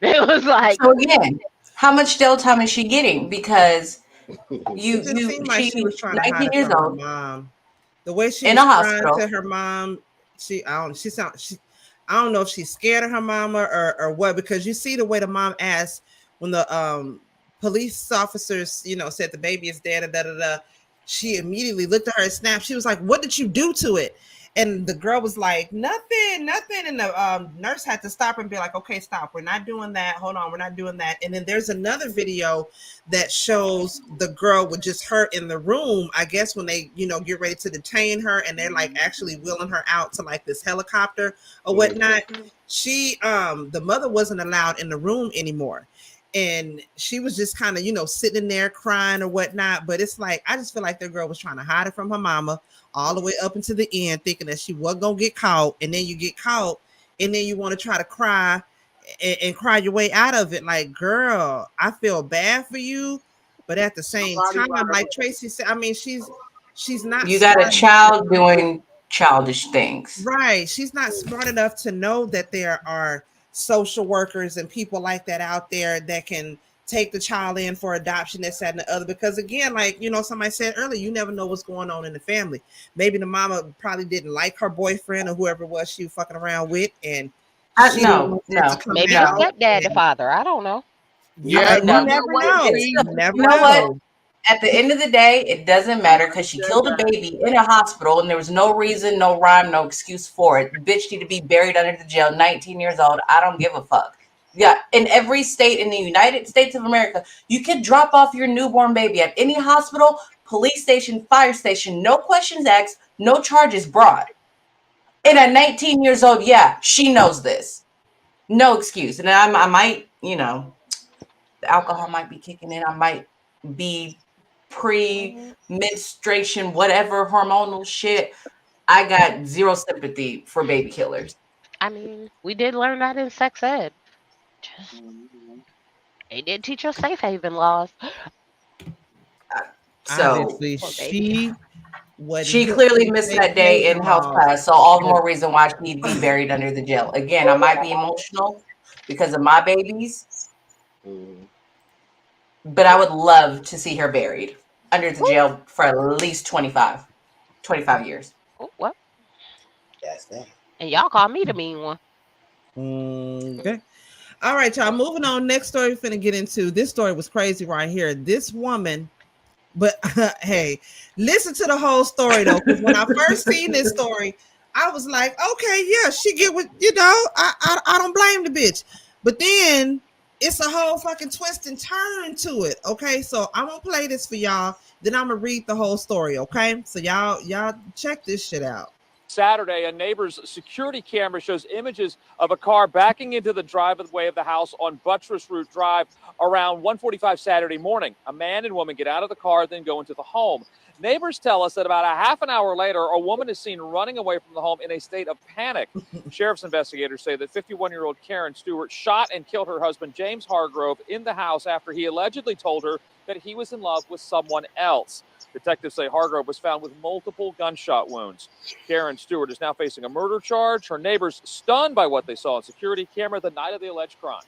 It was like, so again, how much jail time is she getting? Because she was trying to hide 19 it years from old, her mom. The way she in was a hospital to her mom, I don't know if she's scared of her mama or what, because you see the way the mom asked when the police officers, said the baby is dead, she immediately looked at her and snapped. She was like, what did you do to it? And the girl was like, nothing. And the nurse had to stop her and be like, okay, stop. We're not doing that. Hold on. We're not doing that. And then there's another video that shows the girl with just her in the room, I guess, when they, get ready to detain her, and they're like actually wheeling her out to like this helicopter or whatnot. She, the mother wasn't allowed in the room anymore. And she was just kind of, sitting there crying or whatnot. But it's like, I just feel like the girl was trying to hide it from her mama all the way up until the end, thinking that she wasn't going to get caught. And then you get caught, and then you want to try to cry and cry your way out of it. Like, girl, I feel bad for you. But at the same time, like Tracy said, I mean, she's not. You got a child doing childish things. Right. She's not smart enough to know that there are social workers and people like that out there that can take the child in for adoption, this, that, and the other. Because again, like, somebody said earlier, you never know what's going on in the family. Maybe the mama probably didn't like her boyfriend or whoever it was she was fucking around with. And no. Maybe her stepdad, the father. I don't know. Yeah, you never know. You know what? At the end of the day, it doesn't matter, because she killed a baby in a hospital and there was no reason, no rhyme, no excuse for it. The bitch need to be buried under the jail, 19 years old. I don't give a fuck. Yeah, in every state in the United States of America, you can drop off your newborn baby at any hospital, police station, fire station, no questions asked, no charges brought. And at 19 years old, yeah, she knows this. No excuse. And I might, the alcohol might be kicking in. I might be pre-menstruation, whatever hormonal shit. I got zero sympathy for baby killers. I mean, we did learn that in sex ed. They did teach us safe haven laws. So she clearly missed that day in health class. So all the more reason why she'd be buried under the jail. Again, I might be emotional because of my babies, but I would love to see her buried under the jail for at least 25 years. Oh, what? That's that. And y'all call me the mean one. Okay. All right, y'all. Moving on. Next story we're finna get into. This story was crazy right here. This woman, but hey, listen to the whole story though, because when I first seen this story, I was like, okay, yeah, she get what I don't blame the bitch. But then it's a whole fucking twist and turn to it. Okay, so I'm gonna play this for y'all. Then I'm gonna read the whole story. Okay, so y'all check this shit out. Saturday, a neighbor's security camera shows images of a car backing into the driveway of the house on Buttress Route Drive around 1:45 Saturday morning. A man and woman get out of the car, then go into the home. Neighbors tell us that about a half an hour later, a woman is seen running away from the home in a state of panic. Sheriff's investigators say that 51-year-old Karen Stewart shot and killed her husband, James Hargrove, in the house after he allegedly told her that he was in love with someone else. Detectives say Hargrove was found with multiple gunshot wounds. Karen Stewart is now facing a murder charge. Her neighbors stunned by what they saw on security camera the night of the alleged crime.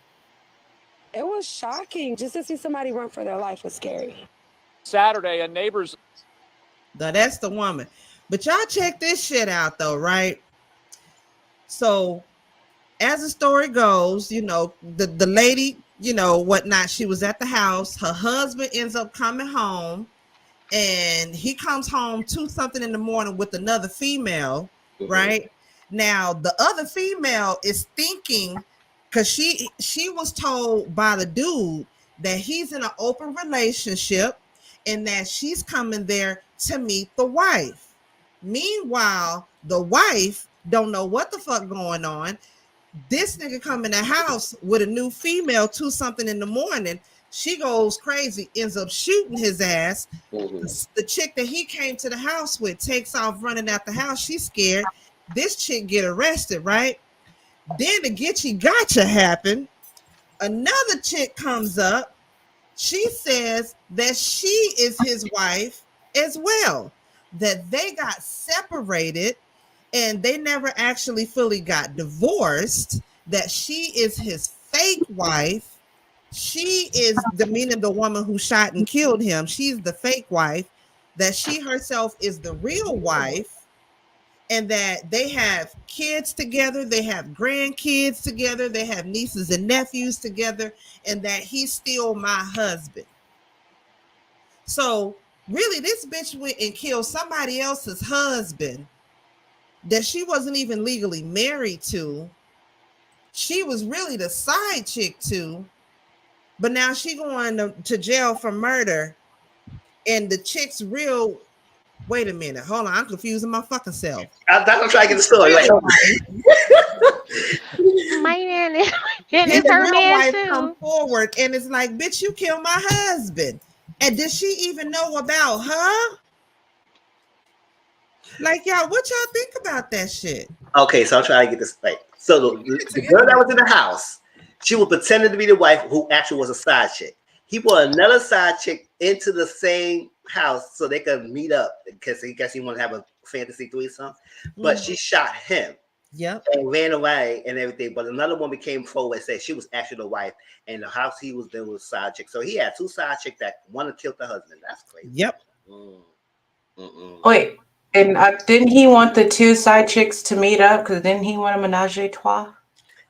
It was shocking. Just to see somebody run for their life was scary. Saturday, a neighbor's... Now that's the woman. But y'all check this shit out though, right? So as the story goes, you know, the lady, you know, whatnot, she was at the house. Her husband ends up coming home, and he comes home 2-something in the morning with another female, right? Now the other female is thinking, because she was told by the dude that he's in an open relationship and that she's coming there to meet the wife. Meanwhile, the wife don't know what the fuck going on. This nigga come in the house with a new female 2-something in the morning. She goes crazy, ends up shooting his ass. The chick that he came to the house with takes off running out the house. She's scared. This chick get arrested, right? Then the getchy gotcha happen. Another chick comes up. She says that she is his wife as well, that they got separated and they never actually fully got divorced, that she is his fake wife. She is meaning the woman who shot and killed him. She's the fake wife, that she herself is the real wife, and that they have kids together, they have grandkids together, they have nieces and nephews together, and that he's still my husband. So really, this bitch went and killed somebody else's husband that she wasn't even legally married to. She was really the side chick to, but now she going to jail for murder. And the chick's real... Wait a minute. Hold on. I'm confusing my fucking self. I'm trying to get the story. Like, My man is his her real man wife too. come forward and it's like, bitch, you killed my husband. And did she even know about her? Like, y'all, what y'all think about that shit? okay, so I'm trying to get this right. So the girl that was in the house, she was pretending to be the wife who actually was a side chick. He brought another side chick into the same house so they could meet up because he guess he wanted to have a fantasy threesome. But she shot him. Yep. And ran away and everything. But another woman came forward and said she was actually the wife, and the house he was in was side chick. So he had 2 side chicks that one had killed the husband. That's crazy. Yep. Wait, and didn't he want the 2 side chicks to meet up? Because didn't he want a menage a trois?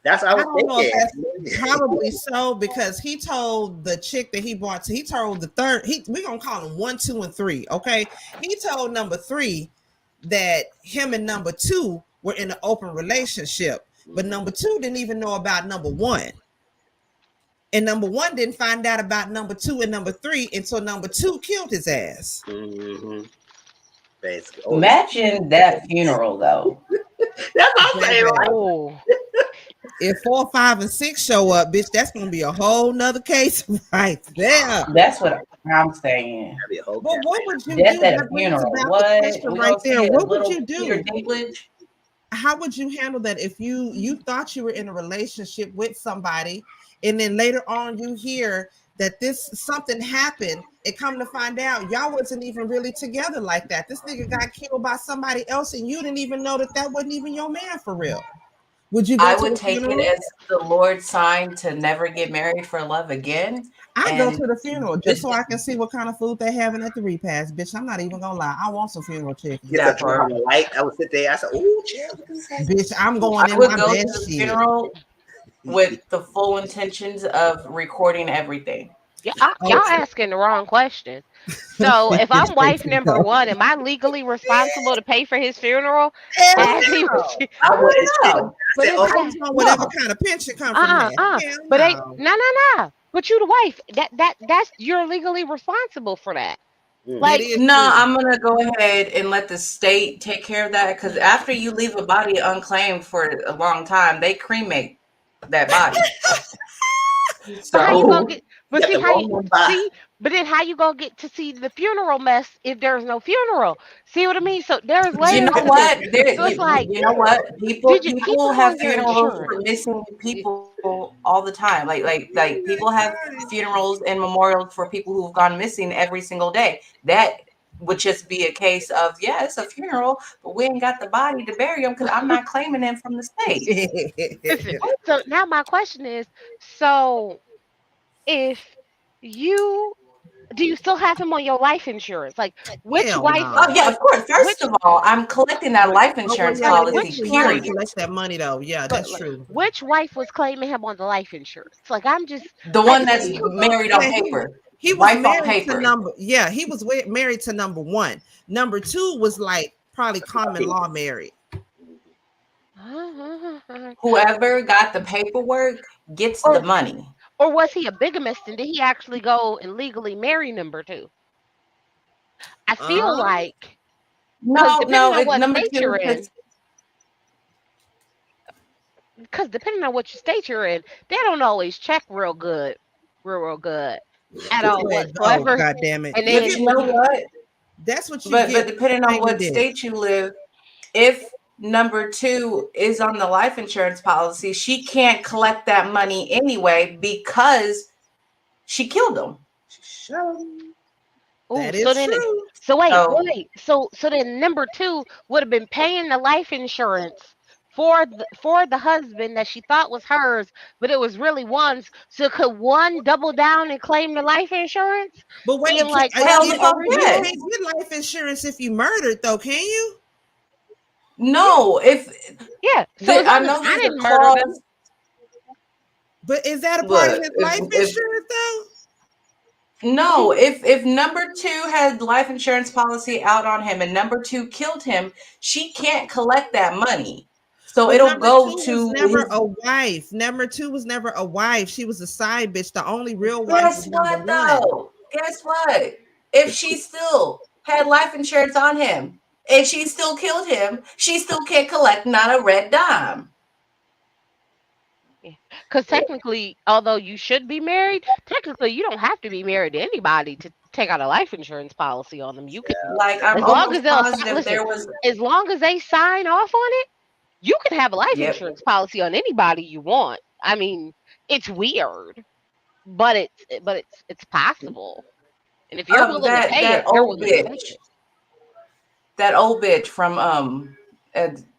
That's what I was thinking. Probably so, because he told the chick that he brought to, he told the third, we're gonna call him 1, 2, and 3. Okay. He told number 3 that him and number 2 were in an open relationship, but number 2 didn't even know about number 1. And number 1 didn't find out about number 2 and number 3 until number 2 killed his ass. Imagine that funeral, though. That's what I'm saying. Right? If 4, 5, and 6 show up, bitch, that's gonna be a whole nother case right there. That's what I'm saying. But what would you Death do? at a funeral. What? Right there. What would you do? How would you handle that if you thought you were in a relationship with somebody, and then later on you hear that something happened, and come to find out y'all wasn't even really together like that. This nigga got killed by somebody else, and you didn't even know that wasn't even your man for real. Would you? I would take it as the Lord's sign to never get married for love again. I go to the funeral just so I can see what kind of food they're having at the repast. Bitch, I'm not even gonna lie. I want some funeral chicken. Get the light. I would sit there. I said, "Ooh, chill." Bitch, I'm going in my bed. To the funeral with the full intentions of recording everything. Y'all asking the wrong question. So if I'm wife number one, am I legally responsible to pay for his funeral? As he was, I wouldn't know. but it's on whatever kind of pension come from that. Hell but no. no. But you the wife. That's you're legally responsible for that. Like no, I'm gonna go ahead and let the state take care of that because after you leave a body unclaimed for a long time, they cremate that body. So how you gonna get? But see how you see? But then how you gonna get to see the funeral mess if there's no funeral? See what I mean? So there's layers. You know what? So it's like you know what? Did you keep People it have on your funerals insurance? for missing people all the time. Like people have funerals and memorials for people who've gone missing every single day. That would just be a case of it's a funeral, but we ain't got the body to bury him because I'm not claiming him from the state. Listen, so now my question is, so if you do you still have him on your life insurance? Like which Hell wife? no. Oh yeah, of course. First of all, I'm collecting that life insurance policy. Period. Collect that money though. Yeah, that's true. Which wife was claiming him on the life insurance? Like I'm just the one that's married on paper. He was wife married on paper. to he was married to number one. Number two was like probably common law married. Whoever got the paperwork gets the money. Or was he a bigamist and did he actually go and legally marry number two? I feel like no, what number state two. You're in, because depending on what state you're in, they don't always check real good at all whatsoever. God damn it! And then, you know what? That's what you get. But depending on what state you live, if number two is on the life insurance policy, she can't collect that money anyway because she killed him. That is true. So wait. So then number two would have been paying the life insurance for the husband that she thought was hers, but it was really one's. So could one double down and claim the life insurance? But wait, you can't get life insurance if you murdered though, can you? No, So I know I didn't murder them. But is that a part of his life insurance though? No, if number two had life insurance policy out on him and number two killed him, she can't collect that money. So it'll go to never a wife. Number two was never a wife. She was a side bitch. The only real wife. Guess what though? Guess what? If she still had life insurance on him and she still killed him, she still can't collect not a red dime. Because technically, although you should be married, technically you don't have to be married to anybody to take out a life insurance policy on them. You can, as long as they sign off on it, you can have a life insurance policy on anybody you want. I mean, it's weird, but it's possible. And if you're willing to pay it, you're willing to pay it. That old bitch from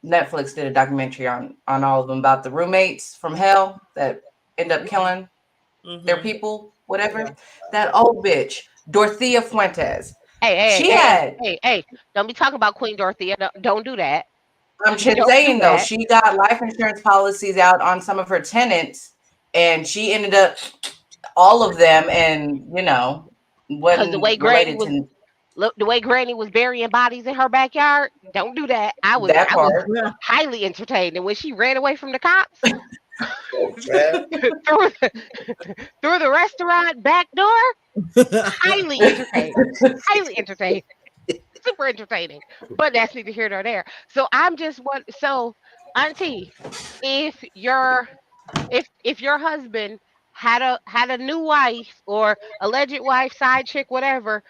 Netflix did a documentary on all of them about the roommates from hell that end up killing their people, whatever. That old bitch, Dorothea Fuentes. Hey, don't be talking about Queen Dorothea. Don't do that. I'm just saying though, she got life insurance policies out on some of her tenants, and she ended up all of them, and wasn't the way Granny was burying bodies in her backyard. Don't do that. I was highly entertained, and when she ran away from the cops through the restaurant back door, highly entertained. Super entertaining, but that's neither here nor there. So I'm just Auntie, if your husband had a new wife or alleged wife, side chick, whatever,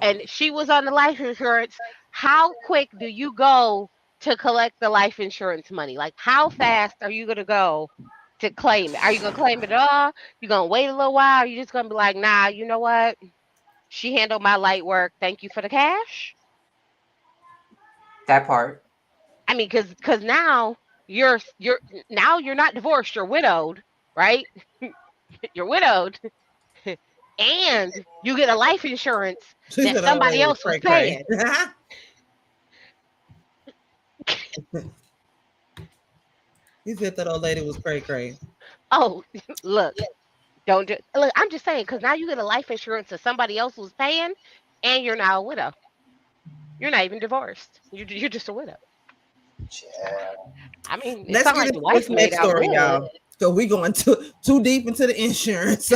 and she was on the life insurance, how quick do you go to collect the life insurance money? Like how fast are you gonna go to claim it? Are you gonna claim it all? You gonna wait a little while? Or you just gonna be like, nah, you know what? She handled my light work. Thank you for the cash. That part. I mean, because now you're not divorced. You're widowed, right? You're widowed, and you get a life insurance that somebody else was paying. He said that old lady was cray. Oh, look, Don't do. Look, I'm just saying because now you get a life insurance to somebody else who's paying, and you're now a widow. You're not even divorced. You're just a widow. Yeah. I mean, it Let's sounds get like the into this wife made next out story, good. y'all. So we going too deep into the insurance.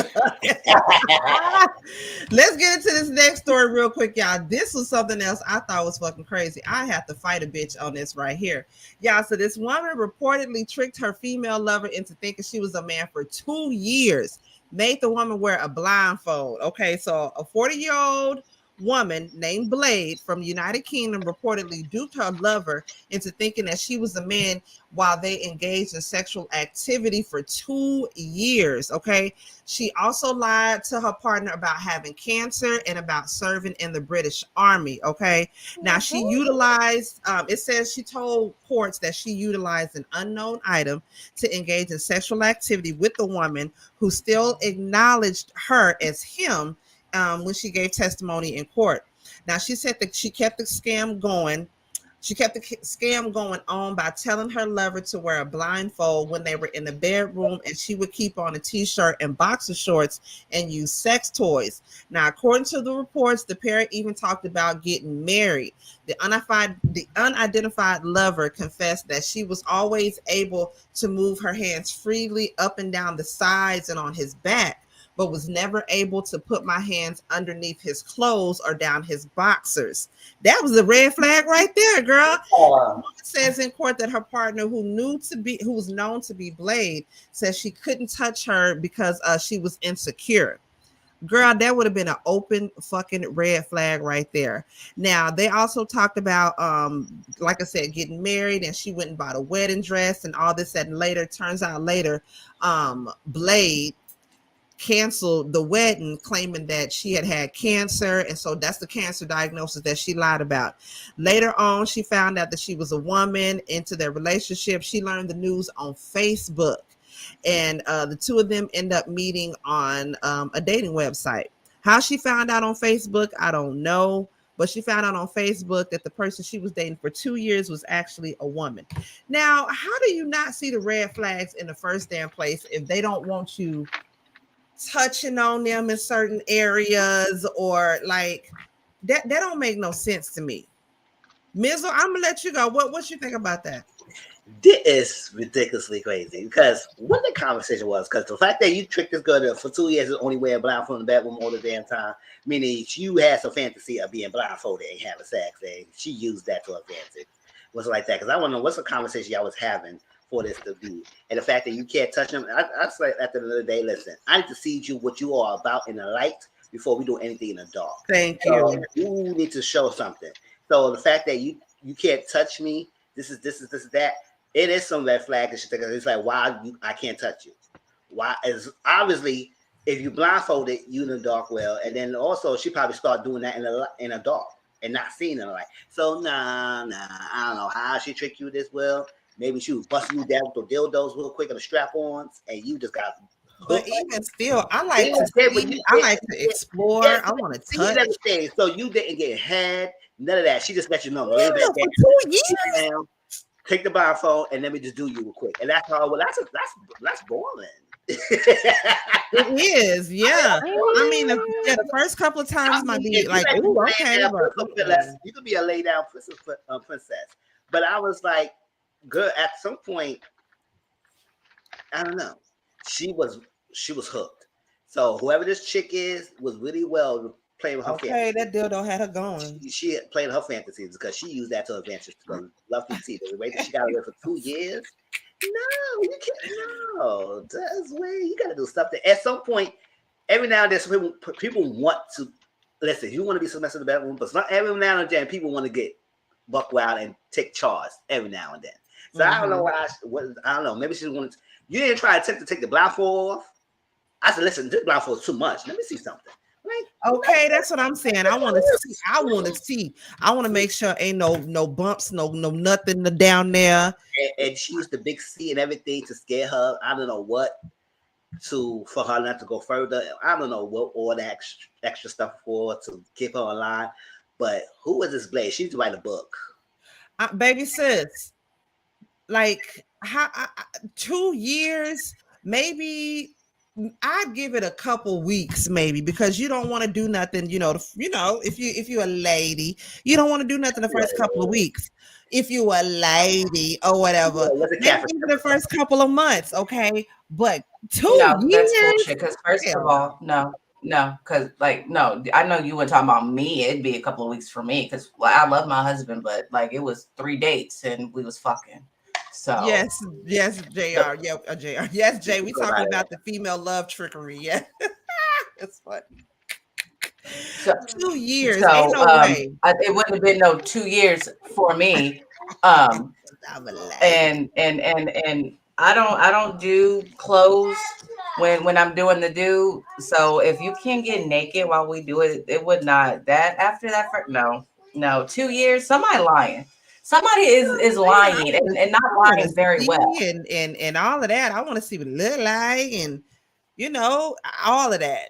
Let's get into this next story real quick, y'all. This was something else I thought was fucking crazy. I have to fight a bitch on this right here. Y'all, so this woman reportedly tricked her female lover into thinking she was a man for 2 years, made the woman wear a blindfold. Okay, so a 40-year-old woman named Blade from the United Kingdom reportedly duped her lover into thinking that she was a man while they engaged in sexual activity for 2 years. Okay. She also lied to her partner about having cancer and about serving in the British Army. Okay. Now she utilized, it says she told courts that she utilized an unknown item to engage in sexual activity with the woman who still acknowledged her as him when she gave testimony in court. Now she said that she kept the scam going. She kept the scam going on by telling her lover to wear a blindfold when they were in the bedroom, and she would keep on a t-shirt and boxer shorts and use sex toys. Now, according to the reports, the pair even talked about getting married. The unidentified lover confessed that she was always able to move her hands freely up and down the sides and on his back, but was never able to put my hands underneath his clothes or down his boxers. That was a red flag right there, girl. The says in court that her partner, who was known to be Blade, says she couldn't touch her because she was insecure. Girl, that would have been an open fucking red flag right there. Now, they also talked about, like I said, getting married, and she went and bought a wedding dress and all this. And later, turns out later, Blade canceled the wedding, claiming that she had cancer, and so that's the cancer diagnosis that she lied about. Later on, she found out that she was a woman into their relationship. She learned the news on Facebook, and the two of them end up meeting on a dating website. How she found out on Facebook, I don't know, but she found out on Facebook that the person she was dating for 2 years was actually a woman. Now, how do you not see the red flags in the first damn place if they don't want you touching on them in certain areas, or like that don't make no sense to me. Mizzle, I'm gonna let you go. What you think about that? This is ridiculously crazy because what the conversation was, because the fact that you tricked this girl for 2 years and only wearing blindfold in the bedroom all the damn time, meaning you had some fantasy of being blindfolded and having sex, and she used that to her advantage. Was like that? Because I want to know what's the conversation y'all was having for this to be, and the fact that you can't touch them. I say at the end of the day, listen, I need to see you what you are about in the light before we do anything in the dark. Thank you. You need to show something. So the fact that you can't touch me, this is that. It is some red flag and shit. It's like, I can't touch you. Why? Is obviously if you blindfolded, you in the dark well, and then also she probably start doing that in a dark and not seeing it like. So nah, I don't know how she tricked you this well. Maybe she was busting you down with the dildos real quick and the strap-ons, and you just got. But even still, I like to see. I like to explore. Yes, I want to touch. Everything. So you didn't get head, none of that. She just let you know. Yeah, for 2 years. Take the blindfold and let me just do you real quick. And that's how. Well, that's boring. It is, yeah. I mean, the first couple of times might be like, ooh, okay. You could be a lay down princess. But I was like, girl, at some point, I don't know. She was hooked. So whoever this chick is was really well playing with her fantasies. That dildo had her going. She played her fantasies because she used that to her advantage. Love to see the way that she got away for 2 years. No, you can't. No, that's way you got to do something. At some point, every now and then, people want to listen. You want to be submissive in the bedroom, but not every now and then, people want to get buck wild and take charge every now and then. So I don't know why. I don't know. Maybe she wanted. You didn't try to attempt to take the blindfold off. I said, listen, this blindfold is too much. Let me see something. Okay, that's what I'm saying. I want to see. I want to make sure ain't no bumps, no nothing down there. And she used the big C and everything to scare her. I don't know what for her not to go further. I don't know what all the extra stuff for to keep her alive. But who is this Blade? She needs to write a book. Baby sis, like 2 years, maybe I'd give it a couple weeks maybe, because you don't want to do nothing. If you're a lady, you don't want to do nothing the first couple of weeks. If you a lady or whatever, maybe give it the first couple of months, okay? But 2 No, that's years, bullshit. Because first of all, no, because no, I know you were talking about me. It'd be a couple of weeks for me because I love my husband, but like it was 3 dates and we was fucking. So yes, Jr. Yeah, Jr. Yes, Jay. We talking about the female love trickery. Yeah, it's funny. So 2 years, so ain't no way. it wouldn't have been no 2 years for me. And I don't do clothes when I'm doing the do. So if you can't get naked while we do it, it would not that after that for no 2 years. Somebody lying. Somebody is lying and not lying very well. And all of that. I want to see what it look like, and all of that.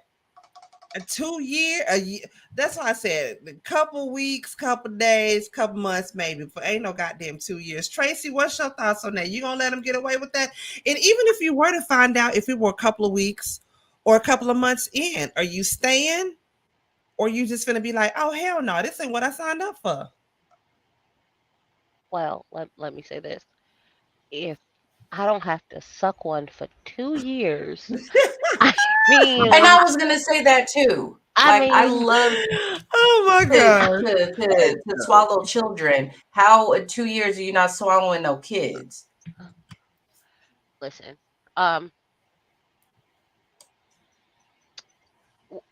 A 2 year, a year. That's why I said a couple weeks, couple days, couple months, maybe. But ain't no goddamn 2 years. Tracy, what's your thoughts on that? You gonna let them get away with that? And even if you were to find out if it were a couple of weeks or a couple of months in, are you staying, or you just gonna be like, oh hell no, this ain't what I signed up for? Well, let me say this. If I don't have to suck one for 2 years, I mean, And I was gonna say that too. I love oh my god, to swallow children. How in 2 years are you not swallowing no kids? Listen,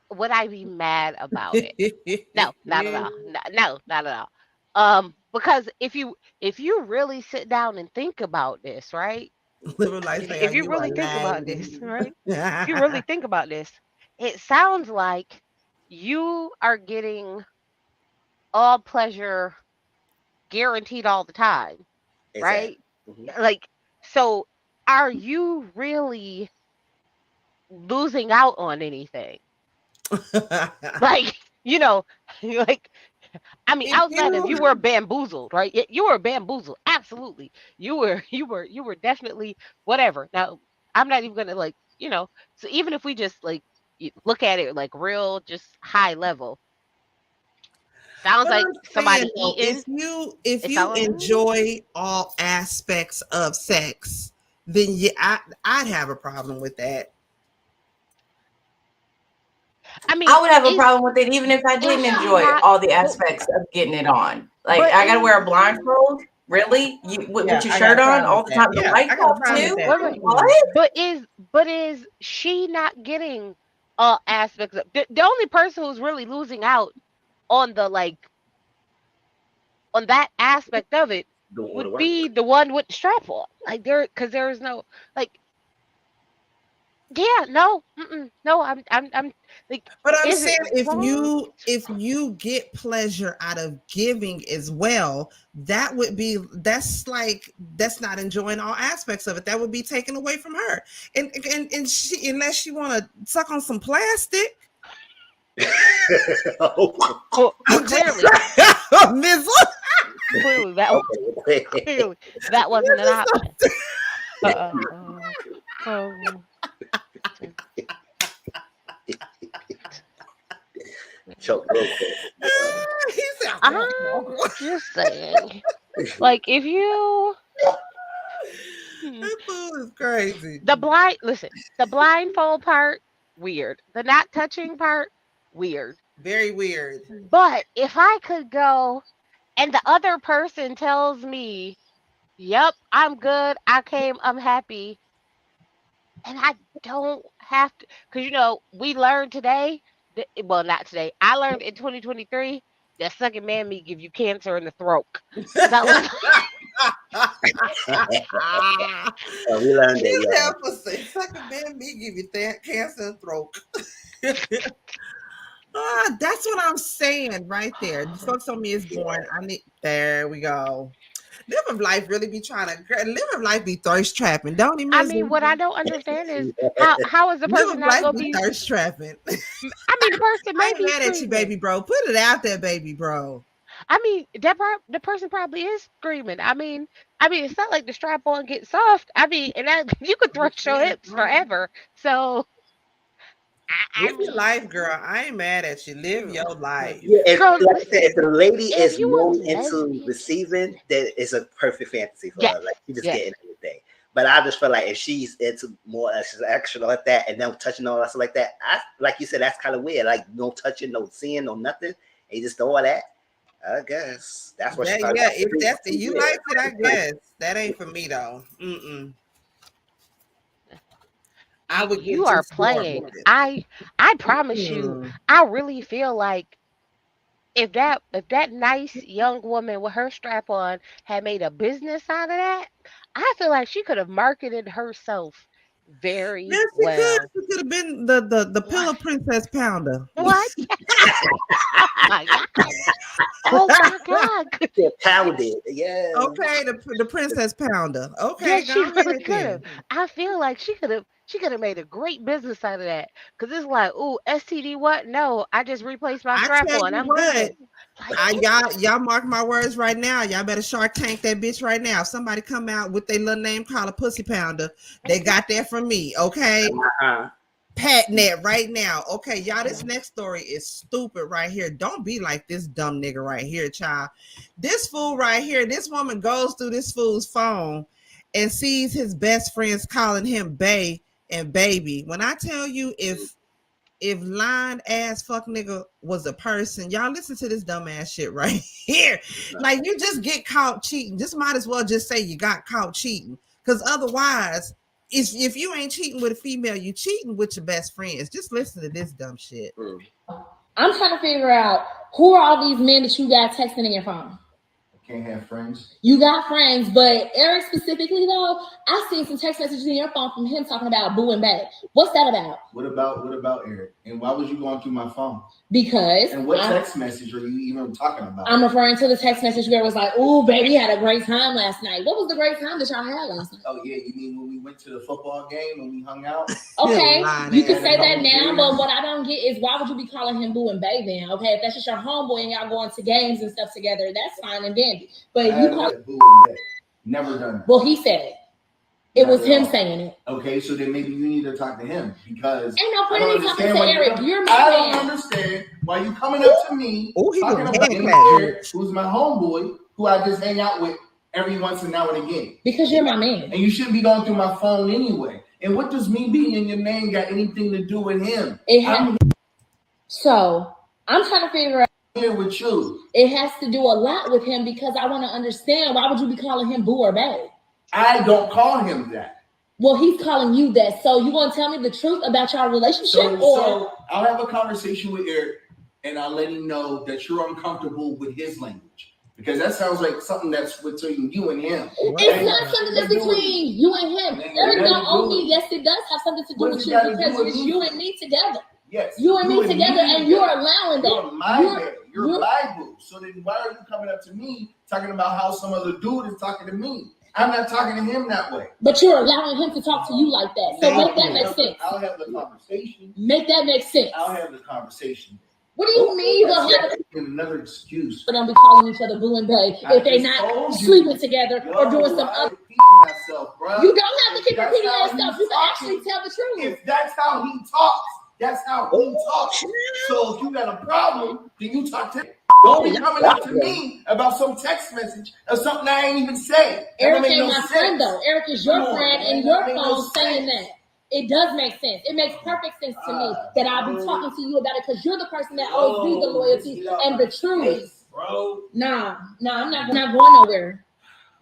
would I be mad about it? No, not at all. No, not at all. Because if you really sit down and think about this, right? If you really think about this, right? If you really think about this, it sounds like you are getting all pleasure guaranteed all the time, right? Like, so are you really losing out on anything? Like, like, I mean, outside of you were bamboozled, right? You were bamboozled. Absolutely. You were definitely whatever. Now, I'm not even gonna so even if we just like look at it like real, just high level, sounds But like I'm somebody saying though, eating. if you enjoy all aspects of sex, then I'd have a problem with that. I mean, I would have a problem with it even if I didn't enjoy all the aspects of getting it on. Like I gotta wear a blindfold. Really? With your shirt on all the time? The lights off too? What? But is she not getting all aspects of the only person who's really losing out on the on that aspect of it would be the one with the strap on. Like because there is no like. Yeah, no, no. I'm like. But I'm saying if you get pleasure out of giving as well, that's not enjoying all aspects of it. That would be taken away from her. And she, unless she want to suck on some plastic. Well, clearly, clearly that wasn't an option. Choke real quick. I'm just saying, like if you, that fool is crazy. The blindfold part, weird. The not touching part, weird. Very weird. But if I could go and the other person tells me, yep, I'm good, I'm happy, and I don't have to, because we learned today, well, not today, I learned in 2023 that sucking man meat give you cancer in the throat. That was we learned that. Sucking man meat give you cancer in the throat. That's what I'm saying right there. The folks on me is born. There we go. Live of life really be live of life be thirst trapping. Don't he? I mean, what I don't understand is how is the person not gonna be thirst trapping? I mean, the person may be mad at you, baby bro. Put it out there, baby bro. I mean, the person probably is screaming. I mean, it's not like the strap on gets soft. I mean, and you could thrust your hips forever. So Live your life, girl. I ain't mad at you. Live your life. Yeah, Girl, like I listen, said, if the lady if is you a known into lesbian, receiving, then it's a perfect fantasy for yes, her. Like she just yes. getting everything. But I just feel like if she's into more she's action like that and then touching all that stuff like that, I like you said, that's kind of weird. Like no touching, no seeing, no nothing. And you just do all that. I guess that's what she's talking Yeah, about. if that's the you like it, I guess. That ain't for me though. I would You get are just bored playing. with it. I promise you, I really feel like if that nice young woman with her strap on had made a business out of that, I feel like she could have marketed herself very Yes, she could. well. She could have been the pillow What? princess pounder. What? Oh my god. Oh my god. Pounded. Yeah. Okay, the princess pounder. Okay, Yes, go she ahead really could have. then. I feel like she could have made a great business out of that. Cause it's like, ooh, STD what? No, I just replaced my I strap tell on. you I'm what, good. Like y'all mark my words right now. Y'all better Shark Tank that bitch right now. If somebody come out with their little name called a pussy pounder, they got that from me. Okay. Patting that right now. Okay, y'all, this next story is stupid right here. Don't be like this dumb nigga right here, child. This fool right here, this woman goes through this fool's phone and sees his best friends calling him bae and baby. When I tell you, if lying ass fuck nigga was a person, y'all listen to this dumb ass shit right here. Like you just get caught cheating. Just might as well just say you got caught cheating. Because otherwise, if you ain't cheating with a female, you cheating with your best friends. Just listen to this dumb shit. I'm trying to figure out who are all these men that you got texting in your phone. Can't have friends. You got friends, but Eric specifically though, I seen some text messages in your phone from him talking about boo and bae. What's that about? What about Eric? And why was you going through my phone? Because and what text message are you even talking about? I'm referring to the text message where it was like, "Ooh, baby, had a great time last night." What was the great time that y'all had last night? Oh yeah, you mean when we went to the football game and we hung out? Okay, you can say that now, but what I don't get is why would you be calling him boo and bae then? Okay, if that's just your homeboy and y'all going to games and stuff together, that's fine and dandy. But you call boo and bae. Never done that. Well, he said it. It was him saying it. Okay, so then maybe you need to talk to him because ain't no point in me talking to Eric. You're my I man. don't understand why you coming up to me talking about Eric, who's my homeboy, who I just hang out with every once and now and again. Because you're my man. And you shouldn't be going through my phone anyway. And what does me being in your name got anything to do with him? So I'm trying to figure out here with you. It has to do a lot with him because I want to understand why would you be calling him boo or bae? I don't call him that. Well, he's calling you that. So you want to tell me the truth about your relationship? So I'll have a conversation with Eric and I'll let him know that you're uncomfortable with his language. Because that sounds like something that's between you and him. It's not something that's between you and him. Eric don't own me. Yes, it does have something to do with you because it's you and me together. Yes. You and me together and you're allowing that. You're my You're my boo. So then why are you coming up to me talking about how some other dude is talking to me? I'm not talking to him that way. But you're allowing him to talk to you like that. So make that make sense. I'll have the conversation. Make that make sense. I'll have the conversation. What do you mean you're gonna have another excuse? But don't be calling each other boo and bae if they're not sleeping together or doing some other. Myself, bro. You don't have to keep repeating that stuff. You can actually tell the truth. If that's how he talks, that's how he talks. So if you got a problem, then you talk to him. Don't be coming up to me about some text message or something I ain't even say. Eric ain't my friend though. Eric is your friend and your phone saying that. It does make sense. It makes perfect sense to me that I'll be talking to you about it because you're the person that owes me the loyalty and the truth. Bro. Nah, I'm not going nowhere.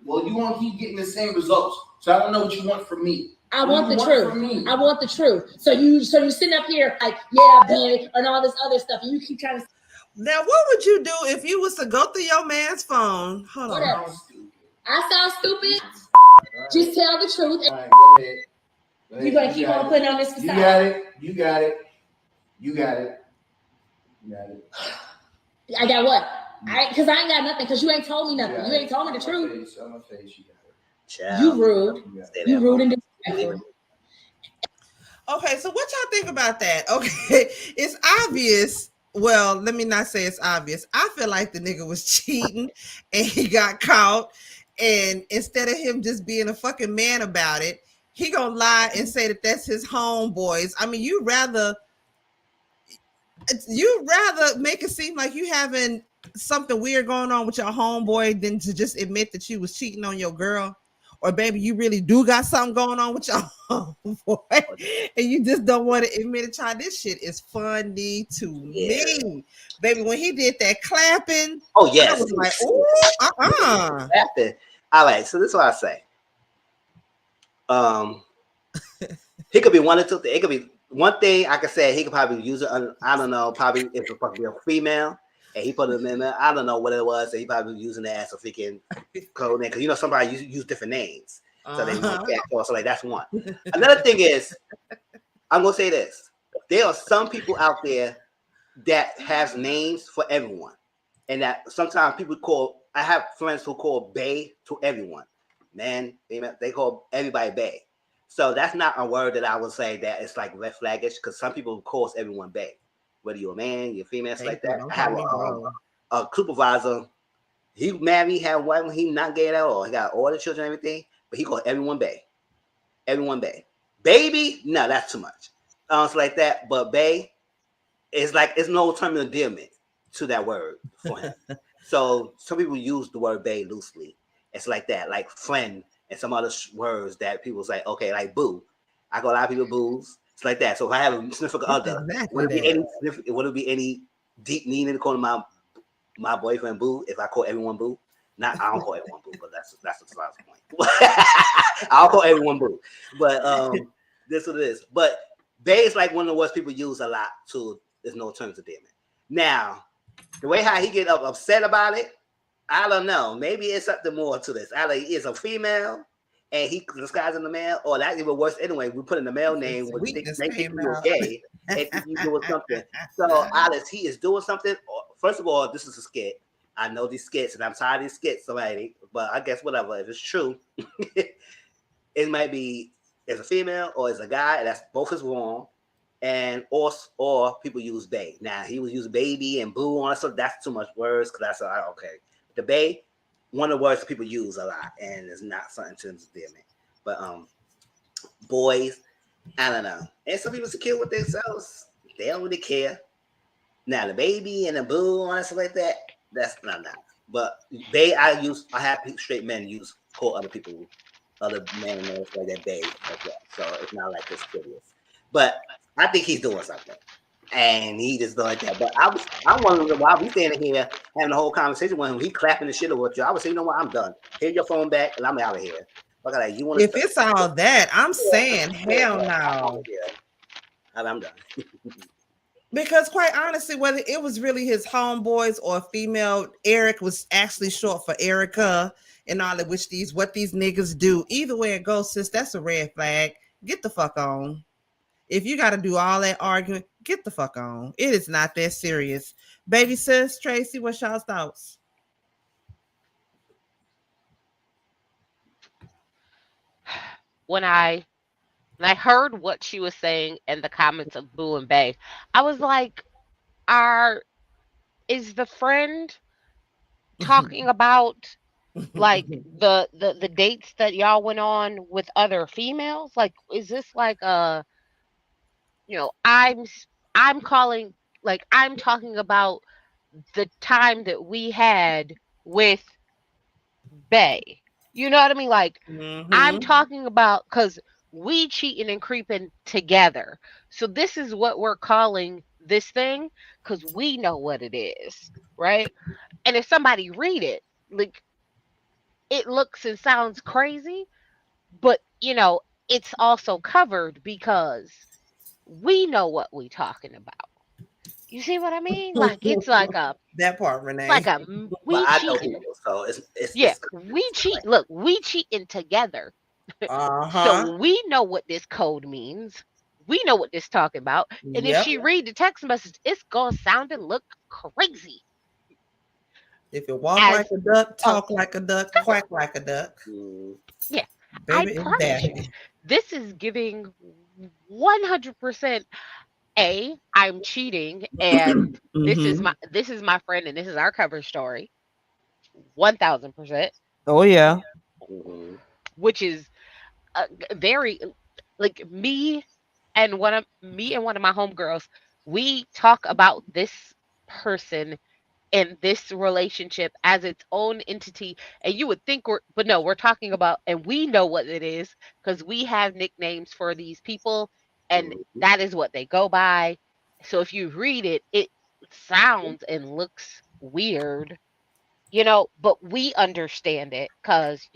Well, you won't keep getting the same results. So I don't know what you want from me. I want the truth. I want the truth. So you sitting up here like, yeah, babe, and all this other stuff, and you keep trying to. Now, what would you do if you was to go through your man's phone? Hold on. I sound stupid. Just tell the truth. All right, go ahead. You're gonna keep on putting on this facade. You got it. I got what? Because I ain't got nothing. Because you ain't told me nothing. You ain't told me the truth. On my face, you got it. You rude. You rude and disrespectful. Okay, so what y'all think about that? Okay, it's obvious. Well, let me not say it's obvious. I feel like the nigga was cheating and he got caught. And instead of him just being a fucking man about it, he gonna lie and say that that's his homeboys. I mean, you rather You rather make it seem like you having something weird going on with your homeboy than to just admit that you was cheating on your girl, or baby, you really do got something going on with your homeboy, and you just don't want to admit it. Child, this shit is funny to me, baby. When he did that clapping, oh yes, I was like, ooh, clapping. All right, so this is what I say. He could be one or two things. It could be one thing I could say. He could probably use it. I don't know. Probably if it's supposed to be a female, and he put it in there. I don't know what it was. And he probably was using it as a freaking code name, because you know somebody use different names, so they want that. So like that's one. Another thing is, I'm gonna say this: there are some people out there that has names for everyone, and that sometimes people call. I have friends who call Bae to everyone, man. They call everybody Bae. So that's not a word that I would say that it's like red flaggish, because some people calls everyone Bae, whether you're a man, you're female, it's like that. I have a supervisor. He married, had one. He not gay at all. He got all the children, and everything, but he called everyone Bae. Everyone Bae. Baby, no, that's too much. It's like that. But Bae is like it's no term of endearment to that word for him. So some people use the word Bae loosely. It's like that, like friend. And some other words that people say, okay, like boo. I call a lot of people boos. It's like that. So if I have a significant other, would it be any deep meaning to calling my boyfriend boo if I call everyone boo? Not I don't call everyone boo, but that's the point. I'll call everyone boo. But this is what it is. But Bae is like one of the words people use a lot too. There's no terms of endearment. Now, the way how he get upset about it, I don't know. Maybe it's something more to this. Either he is a female and he disguising the male, or that's even worse anyway. We put in the male name, which make people gay, and you doing something. So either he is doing something, or first of all, this is a skit. I know these skits, and I'm tired of these skits already, but I guess whatever. If it's true, it might be as a female or as a guy, and that's both is wrong. And or people use Bae. Now he was using baby and boo on it, so that's too much words, because that's okay. The Bae, one of the words people use a lot, and it's not something to endearment. But boys, I don't know. And some people secure with themselves. They don't really care. Now the baby and the boo and stuff like that, that's not. But Bae, I have straight men call other people, other men and like that Bae like that. So it's not like this curious. But I think he's doing something. And he just like that. But I'm wondering why we standing here having a whole conversation with him. He clapping the shit over you. I would say, you know what, I'm done. Here's your phone back, and I'm out of here. Look at that. You want if it's all that, I'm saying hell no. I'm done. Because quite honestly, whether it was really his homeboys or female, Eric was actually short for Erica and all of what these niggas do. Either way it goes, sis, that's a red flag. Get the fuck on. If you got to do all that arguing, get the fuck on. It is not that serious. Baby sis, Tracy, what's y'all's thoughts? When I heard what she was saying in the comments of Boo and Bae, I was like, is the friend talking about like the dates that y'all went on with other females? Like, is this like I'm calling, like, I'm talking about the time that we had with Bae. You know what I mean? Like, I'm talking about, because we cheating and creeping together. So this is what we're calling this thing, because we know what it is, right? And if somebody read it, like, it looks and sounds crazy, but it's also covered because we know what we talking about. You see what I mean? Like, it's like that part, Renee. Like we cheating. So it's we cheat. Look, we cheating together. So we know what this code means. We know what this talking about. And if she read the text message, it's gonna sound and look crazy. If you walk like a duck, talk like a duck, quack like a duck. Yeah, baby, I promise you, this is giving 100%. I'm cheating, and this is my friend, and this is our cover story. 1000%. Oh yeah. Which is very, like, me and one of my homegirls, we talk about this person in this relationship as its own entity, and you would think but no, we're talking about, and we know what it is because we have nicknames for these people, and that is what they go by. So if you read it, it sounds and looks weird, but we understand it because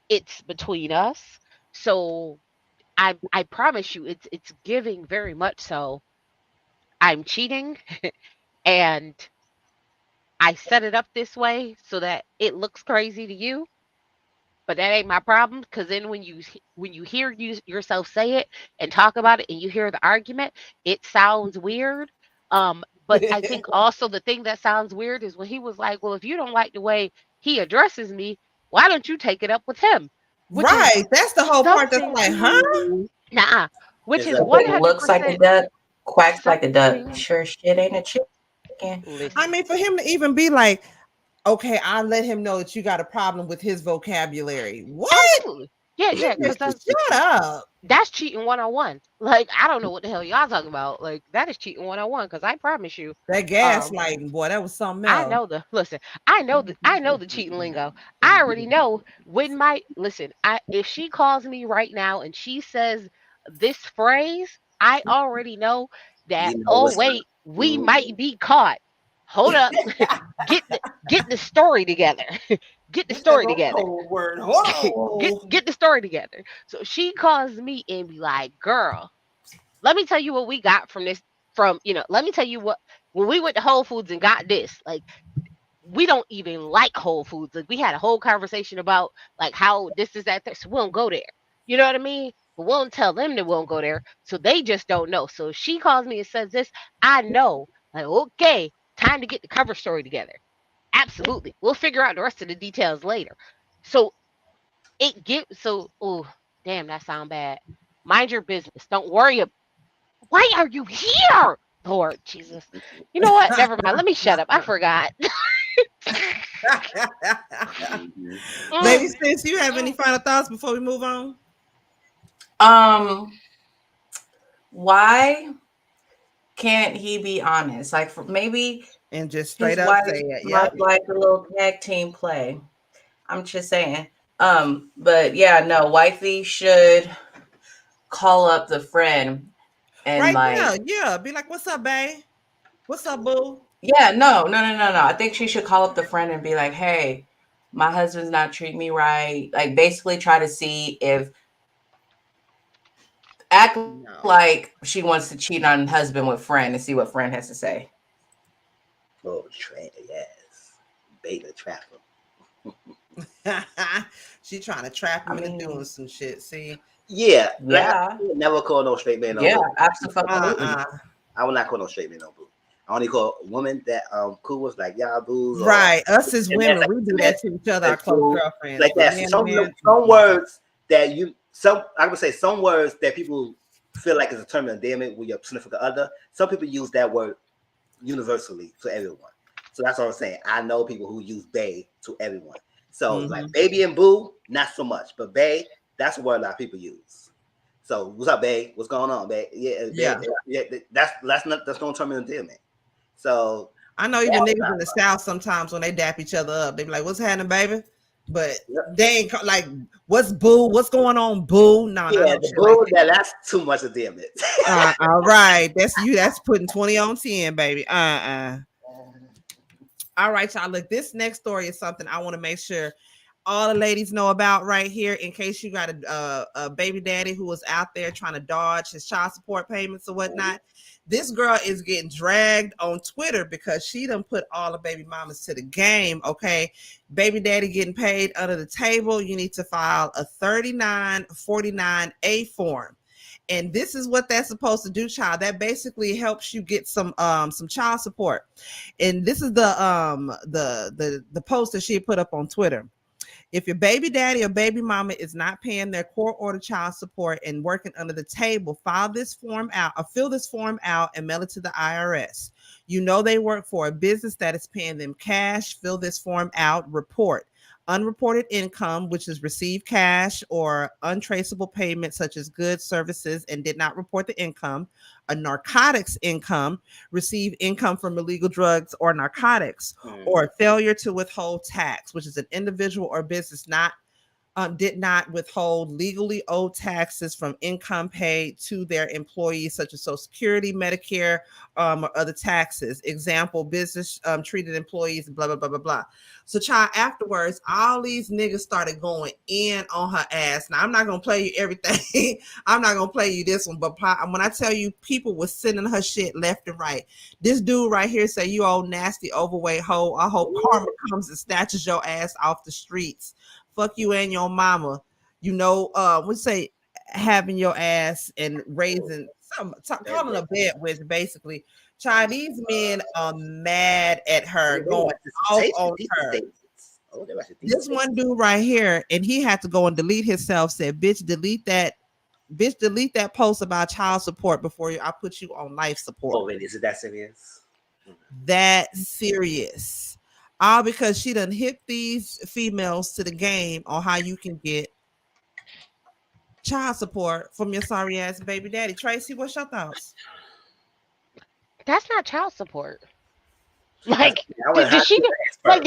it's between us. So I promise you, it's giving very much so. I'm cheating, and I set it up this way so that it looks crazy to you, but that ain't my problem. Because then when you hear yourself say it and talk about it, and you hear the argument, it sounds weird. But I think also the thing that sounds weird is when he was like, "Well, if you don't like the way he addresses me, why don't you take it up with him?" Which right. That's the whole part. That's like, huh? Nah. Which is It looks like a 100% duck, quacks like a duck. Sure shit ain't a chicken. I mean, for him to even be like, okay, I'll let him know that you got a problem with his vocabulary. What? Absolutely. Yeah, because shut up. That's cheating 101. Like, I don't know what the hell y'all talking about. Like, that is cheating 101, because I promise you. That gaslighting, boy, that was something else. I know the cheating lingo. I already know when if she calls me right now and she says this phrase, I already know that, wait, we might be caught. Hold up. get the story together. Get the story together. Word. Hold on. Get the story together. So she calls me and be like, "Girl, let me tell you what we got from this. Let me tell you what, when we went to Whole Foods and got this. Like, we don't even like Whole Foods. Like, we had a whole conversation about like how this is that. So we don't go there. You know what I mean? But we won't tell them that we won't go there. So they just don't know. So if she calls me and says this, I know. Like, okay, time to get the cover story together. Absolutely. We'll figure out the rest of the details later. So oh, damn, that sound bad. Mind your business. Don't worry. Why are you here? Lord Jesus. You know what? Never mind. Let me shut up. I forgot. Lady Sis, you have any final thoughts before we move on? Why can't he be honest? Like, maybe and just straight up say it. Yeah, like a little tag team play. I'm just saying. But yeah, no, wifey should call up the friend and right like, now, yeah, be like, "What's up, babe? What's up, boo?" Yeah, no. I think she should call up the friend and be like, "Hey, my husband's not treating me right." Like, basically try to see if like she wants to cheat on husband with friend and see what friend has to say. Oh, yes, beta trapper. She trying to trap him into doing some shit. See? Yeah. I would never call no straight man no boo. Absolutely. I would not call no straight man no boo. I only call women that cool with like y'all boos. Right. Us as women, we do that to each other, our close girlfriends. Like that. Some words that I would say some words that people feel like is a term of endearment with your significant other. Some people use that word universally to everyone. So that's what I'm saying. I know people who use bae to everyone. So like baby and boo, not so much. But bae, that's a word a lot of people use. So what's up, bae? What's going on, bae? Yeah. That's no term of endearment. So I know even niggas in the South sometimes when they dap each other up, they be like, "What's happening, baby?" But they ain't like, "What's boo? What's going on, boo?" No, boo, that's too much endearment. All right, that's putting 20 on 10, baby. All right, y'all. Look, this next story is something I want to make sure all the ladies know about right here, in case you got a baby daddy who was out there trying to dodge his child support payments or whatnot. This girl is getting dragged on Twitter because she done put all the baby mamas to the game. Okay, baby daddy getting paid under the table. You need to file a 3949A form. And this is what that's supposed to do, child. That basically helps you get some child support. And this is the post that she put up on Twitter. If your baby daddy or baby mama is not paying their court order child support and working under the table, fill this form out and mail it to the IRS. You know they work for a business that is paying them cash. Fill this form out, report. unreported income, which is received cash or untraceable payments such as goods, services, and did not report the income. A narcotics income, receive income from illegal drugs or narcotics, or failure to withhold tax, which is an individual or business did not withhold legally owed taxes from income paid to their employees, such as Social Security, Medicare, or other taxes. Example, business treated employees, blah, blah, blah, blah, blah. So, child, afterwards, all these niggas started going in on her ass. Now, I'm not going to play you everything. I'm not going to play you this one, but when I tell you people were sending her shit left and right, this dude right here say, you old nasty overweight hoe. I hope karma comes and snatches your ass off the streets. Fuck you and your mama. You know, we say having your ass and raising calling a bed with basically. Chinese men are mad at her, going off on her. This one dude right here, and he had to go and delete himself, said, bitch, delete that post about child support before I put you on life support. Oh, really? Is it that serious? That serious. All because she done hit these females to the game on how you can get child support from your sorry ass baby daddy. Tracy, what's your thoughts? That's not child support. Like, does she know what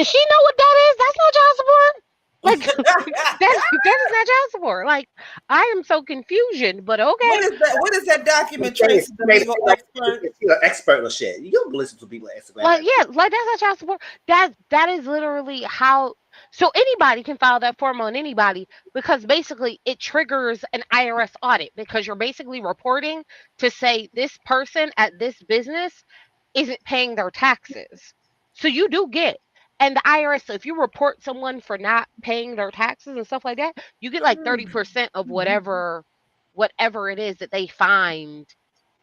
that is? That's not child support. Like, that is not child support. Like, I am so confusion, but okay. What is that document, Tracy? The legal expert. You're an expert on shit. You don't listen to people on Instagram. Like, yeah, like that's not child support. That is literally how. So anybody can file that form on anybody, because basically it triggers an IRS audit, because you're basically reporting to say this person at this business isn't paying their taxes. So you do get. And the IRS, so if you report someone for not paying their taxes and stuff like that, you get like 30% of whatever it is that they find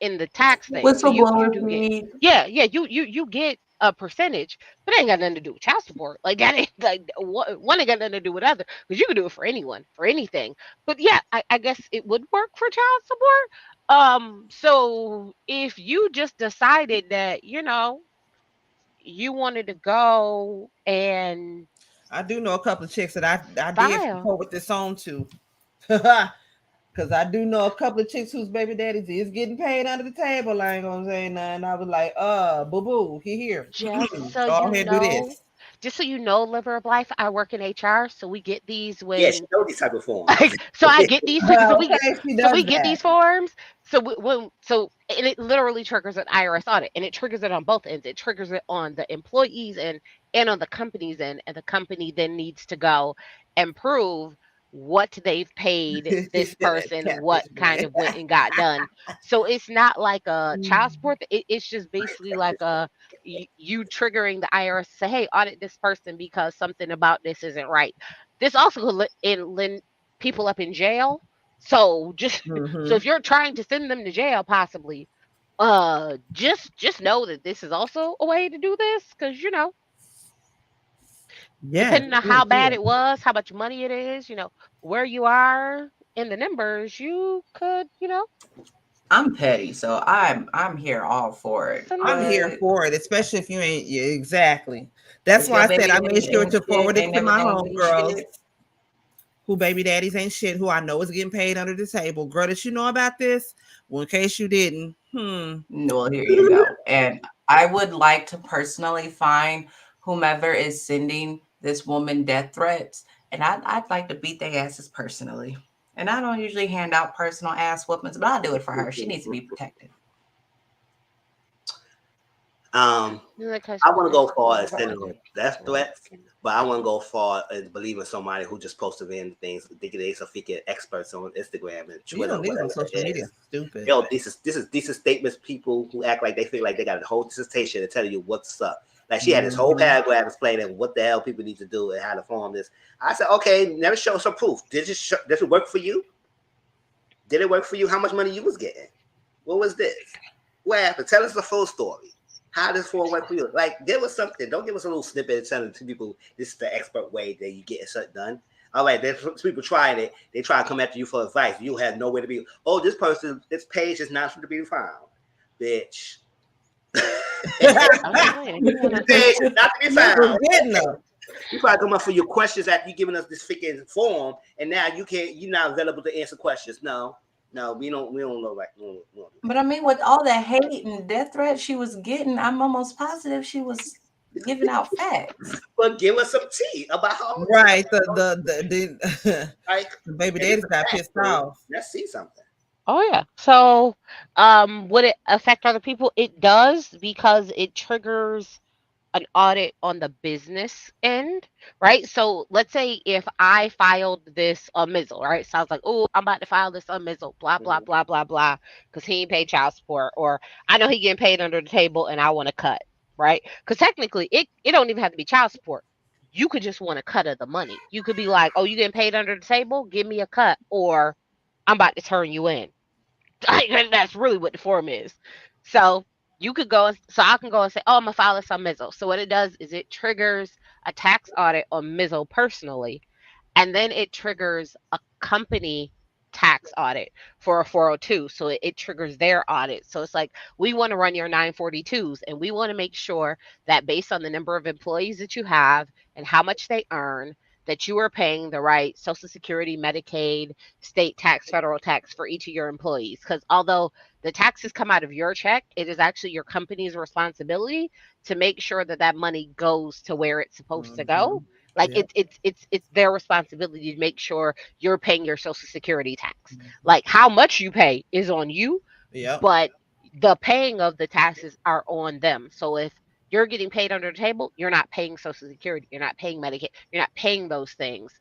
in the tax thing. So you do get, you get a percentage, but it ain't got nothing to do with child support. Like that ain't like one ain't got nothing to do with other, because you can do it for anyone, for anything. But yeah, I guess it would work for child support. So if you just decided that, you wanted to go and I do know a couple of chicks that I did support with this on to. Because I do know a couple of chicks whose baby daddies is getting paid under the table. I ain't gonna say nothing. I was like, boo-boo, he here. Just so go you ahead, know, do this. Just so you know, Liver of Life, I work in HR, so we get these when. Yeah, she know these type of forms. So I get these. So we get these forms. And it literally triggers an IRS audit, and it triggers it on both ends. It triggers it on the employees and on the company's end, and the company then needs to go and prove what they've paid this person, what kind of went and got done. So it's not like a child support. It's just basically like you triggering the IRS to say, hey, audit this person because something about this isn't right. This also could land people up in jail. So so if you're trying to send them to jail, possibly, just know that this is also a way to do this, because depending on how bad it was, how much money it is, where you are in the numbers, you could, I'm petty, so I'm here all for it. I'm here for it, especially if you ain't exactly. That's why I said I made sure to forward it to my homegirls who baby daddies ain't shit, who I know is getting paid under the table. Girl, did you know about this? Well, in case you didn't, Well, here you go. And I would like to personally find whomever is sending this woman death threats, and I'd like to beat their asses personally. And I don't usually hand out personal ass whoopings, but I'll do it for her. She needs to be protected. I want to go far as sending death threats, but I want to go far as believing somebody who just posted in things, thinking they're freaking experts on Instagram and Twitter. On social media, stupid. Yo, this is statements. People who act like they feel like they got a whole dissertation to tell you what's up. Like she had this whole paragraph explaining what the hell people need to do and how to form this. I said, okay, never show some proof. Did it work for you? Did it work for you? How much money you was getting? What was this? What happened? Tell us the full story. How does form work for you? Like, give us something. Don't give us a little snippet and telling to people this is the expert way that you get something done. All right, there's people trying it. They try to come after you for advice. You have nowhere to be. Oh, this page is not to be found, bitch. Page is not to be found. You probably come up for your questions after you giving us this freaking form, and now you're not available to answer questions. No, we don't know right. But I mean, with all the hate and death threats she was getting, I'm almost positive she was giving out facts. But give us some tea about her. Right. The like the baby daddies got pissed off. Let's see something. Oh yeah. So, would it affect other people? It does because it triggers an audit on the business end, right? So let's say if I filed this on Mizzle, right? Sounds like, oh, I'm about to file this on Mizzle, blah, blah, blah, blah, blah, because he ain't paid child support, or I know he getting paid under the table and I want to cut, right? Because technically it don't even have to be child support. You could just want a cut of the money. You could be like, oh, you getting paid under the table? Give me a cut, or I'm about to turn you in. That's really what the form is. So you could go, so I can go and say, oh, I'm gonna file this on Mizzle. So what it does is it triggers a tax audit on Mizzle personally, and then it triggers a company tax audit for a 402. So it triggers their audit. So it's like, we want to run your 942s, and we want to make sure that based on the number of employees that you have and how much they earn, that you are paying the right Social Security, Medicaid, state tax, federal tax for each of your employees. Because although the taxes come out of your check, it is actually your company's responsibility to make sure that that money goes to where it's supposed to go. Like it's their responsibility to make sure you're paying your Social Security tax. Like how much you pay is on you, but the paying of the taxes are on them. So if you're getting paid under the table, you're not paying Social Security, you're not paying Medicaid, you're not paying those things,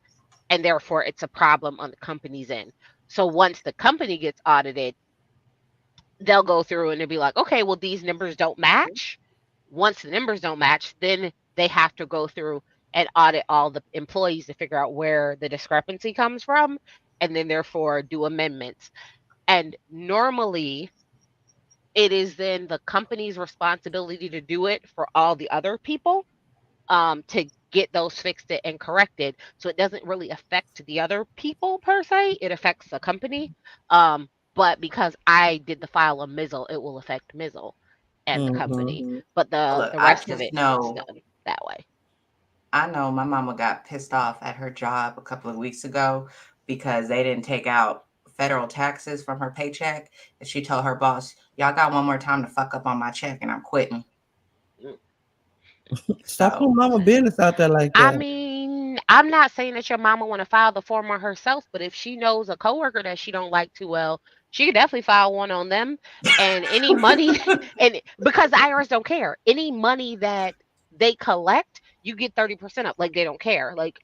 and therefore it's a problem on the company's end. So once the company gets audited, they'll go through and they'll be like, okay, well, these numbers don't match. Once the numbers don't match, then they have to go through and audit all the employees to figure out where the discrepancy comes from, and then therefore do amendments. And normally it is then the company's responsibility to do it for all the other people, to get those fixed and corrected. So it doesn't really affect the other people per se. It affects the company. But because I did the file on Mizzle, it will affect Mizzle and the company. But the rest of it is done that way. I know my mama got pissed off at her job a couple of weeks ago because they didn't take out federal taxes from her paycheck. And she told her boss, y'all got one more time to fuck up on my check and I'm quitting. Stop putting mama business out there like that. I mean, I'm not saying that your mama want to file the form on herself, but if she knows a coworker that she don't like too well, she could definitely file one on them. And any money, and because the IRS don't care, any money that they collect, you get 30% up. Like they don't care. Like,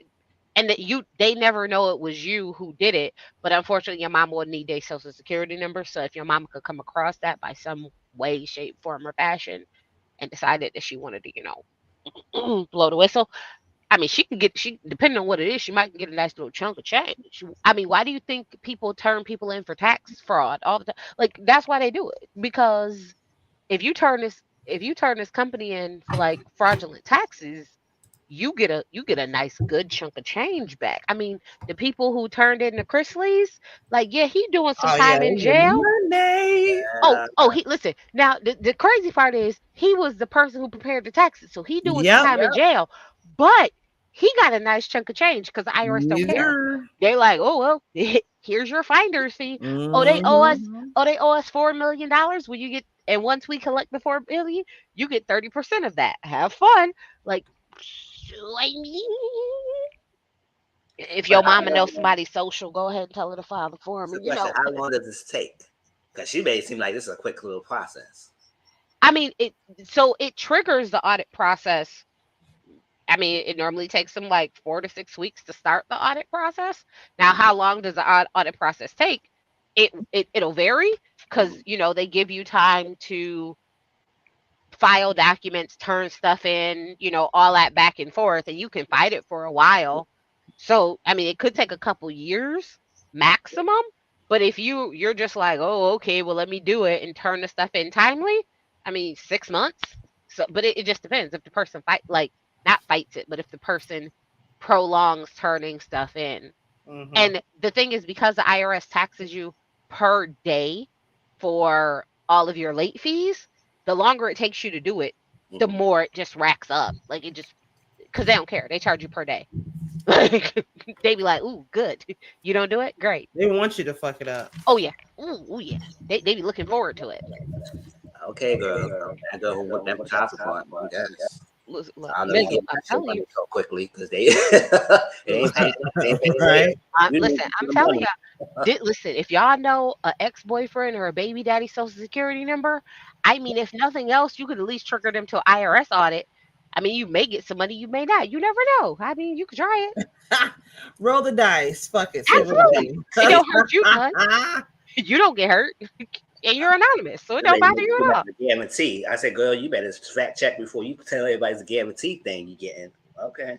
and that they never know it was you who did it. But unfortunately, your mama would need their Social Security number. So if your mama could come across that by some way, shape, form, or fashion, and decided that she wanted to, blow the whistle. I mean, she depending on what it is, she might get a nice little chunk of change. I mean, why do you think people turn people in for tax fraud all the time? Like that's why they do it. Because if you turn this company in for like fraudulent taxes, you get a nice good chunk of change back. I mean, the people who turned in the Chrisleys, like, yeah, he doing some time in jail. Monday. He listen. Now the crazy part is he was the person who prepared the taxes, so he doing some time in jail, but he got a nice chunk of change because the IRS don't care. They're like, oh well, here's your finder's fee. Oh, they owe us. Oh, they owe us $4 million. When you get, and once we collect the $4 million, you get 30% of that. Have fun. Like, I mean, if your mama knows somebody social, go ahead and tell her to file the form. So how long does this take? Because she made it seem like this is a quick little process. I mean, it triggers the audit process. I mean, it normally takes them like 4 to 6 weeks to start the audit process. Now, how long does the audit process take? It'll vary because, they give you time to file documents, turn stuff in, all that back and forth, and you can fight it for a while. So, I mean, it could take a couple years maximum. But if you're just like, oh, okay, well, let me do it and turn the stuff in timely, I mean, 6 months. So, but it just depends if the person not fights it, but if the person prolongs turning stuff in. Mm-hmm. And the thing is, because the IRS taxes you per day for all of your late fees, the longer it takes you to do it, the more it just racks up. Like because they don't care. They charge you per day. They be like, ooh, good. You don't do it? Great. They want you to fuck it up. Oh, yeah. Ooh, yeah. They be looking forward to it. Okay, girl. I go who work that for child support. Yes. Look, I know Mizzle, you I'm get telling money you. so quickly because they ain't paying. They ain't paying Right. I'm telling y'all. Listen, if y'all know an ex-boyfriend or a baby daddy social security number, I mean, if nothing else, you could at least trigger them to an IRS audit. I mean, you may get some money, you may not. You never know. I mean, you could try it. Roll the dice. Fuck it. See what Absolutely. it It don't hurt you none. You don't get hurt. And you're anonymous, so it don't bother you at all. Guarantee. I said, girl, you better fact check before you tell everybody it's a guarantee thing you getting. Okay.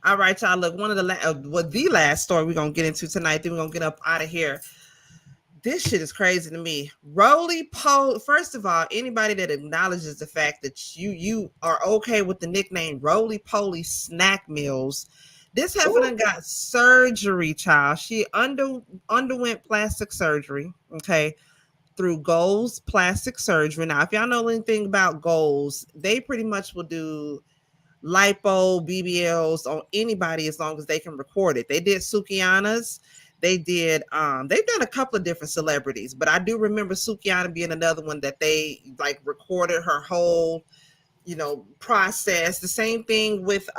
All right, y'all. Look, one of the last story we're gonna get into tonight. Then we're gonna get up out of here. This shit is crazy to me. Roly-poly. First of all, anybody that acknowledges the fact that you are okay with the nickname Roly-poly snack meals. This heifer done got surgery, child. She underwent plastic surgery. Okay. Through Goals Plastic Surgery. Now, if y'all know anything about Goals, they pretty much will do lipo, BBLs on anybody as long as they can record it. They did Sukiana's. They did, they've done a couple of different celebrities, but I do remember Sukiana being another one that they like recorded her whole, process. The same thing with,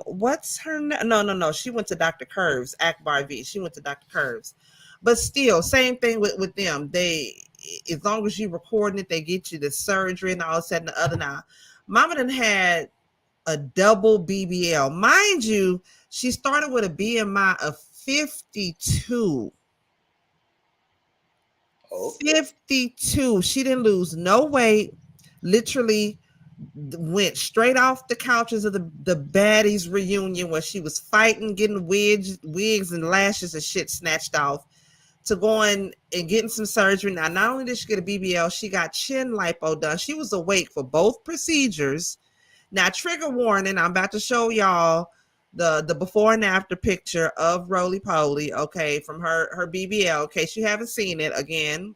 what's her name? No. She went to Dr. Curves, Akbar V. She went to Dr. Curves. But still, same thing with them. They, as long as you recording it, they get you the surgery and all this and the other. Now, Mama done had a double BBL. Mind you, she started with a BMI of 52. 52. She didn't lose no weight. Literally went straight off the couches of the baddies reunion where she was fighting, getting wigs and lashes and shit snatched off, to going and getting some surgery. Now, not only did she get a BBL, she got chin lipo done. She was awake for both procedures. Now, trigger warning, I'm about to show y'all the before and after picture of Roly Poly, okay, from her BBL, in case you haven't seen it. Again,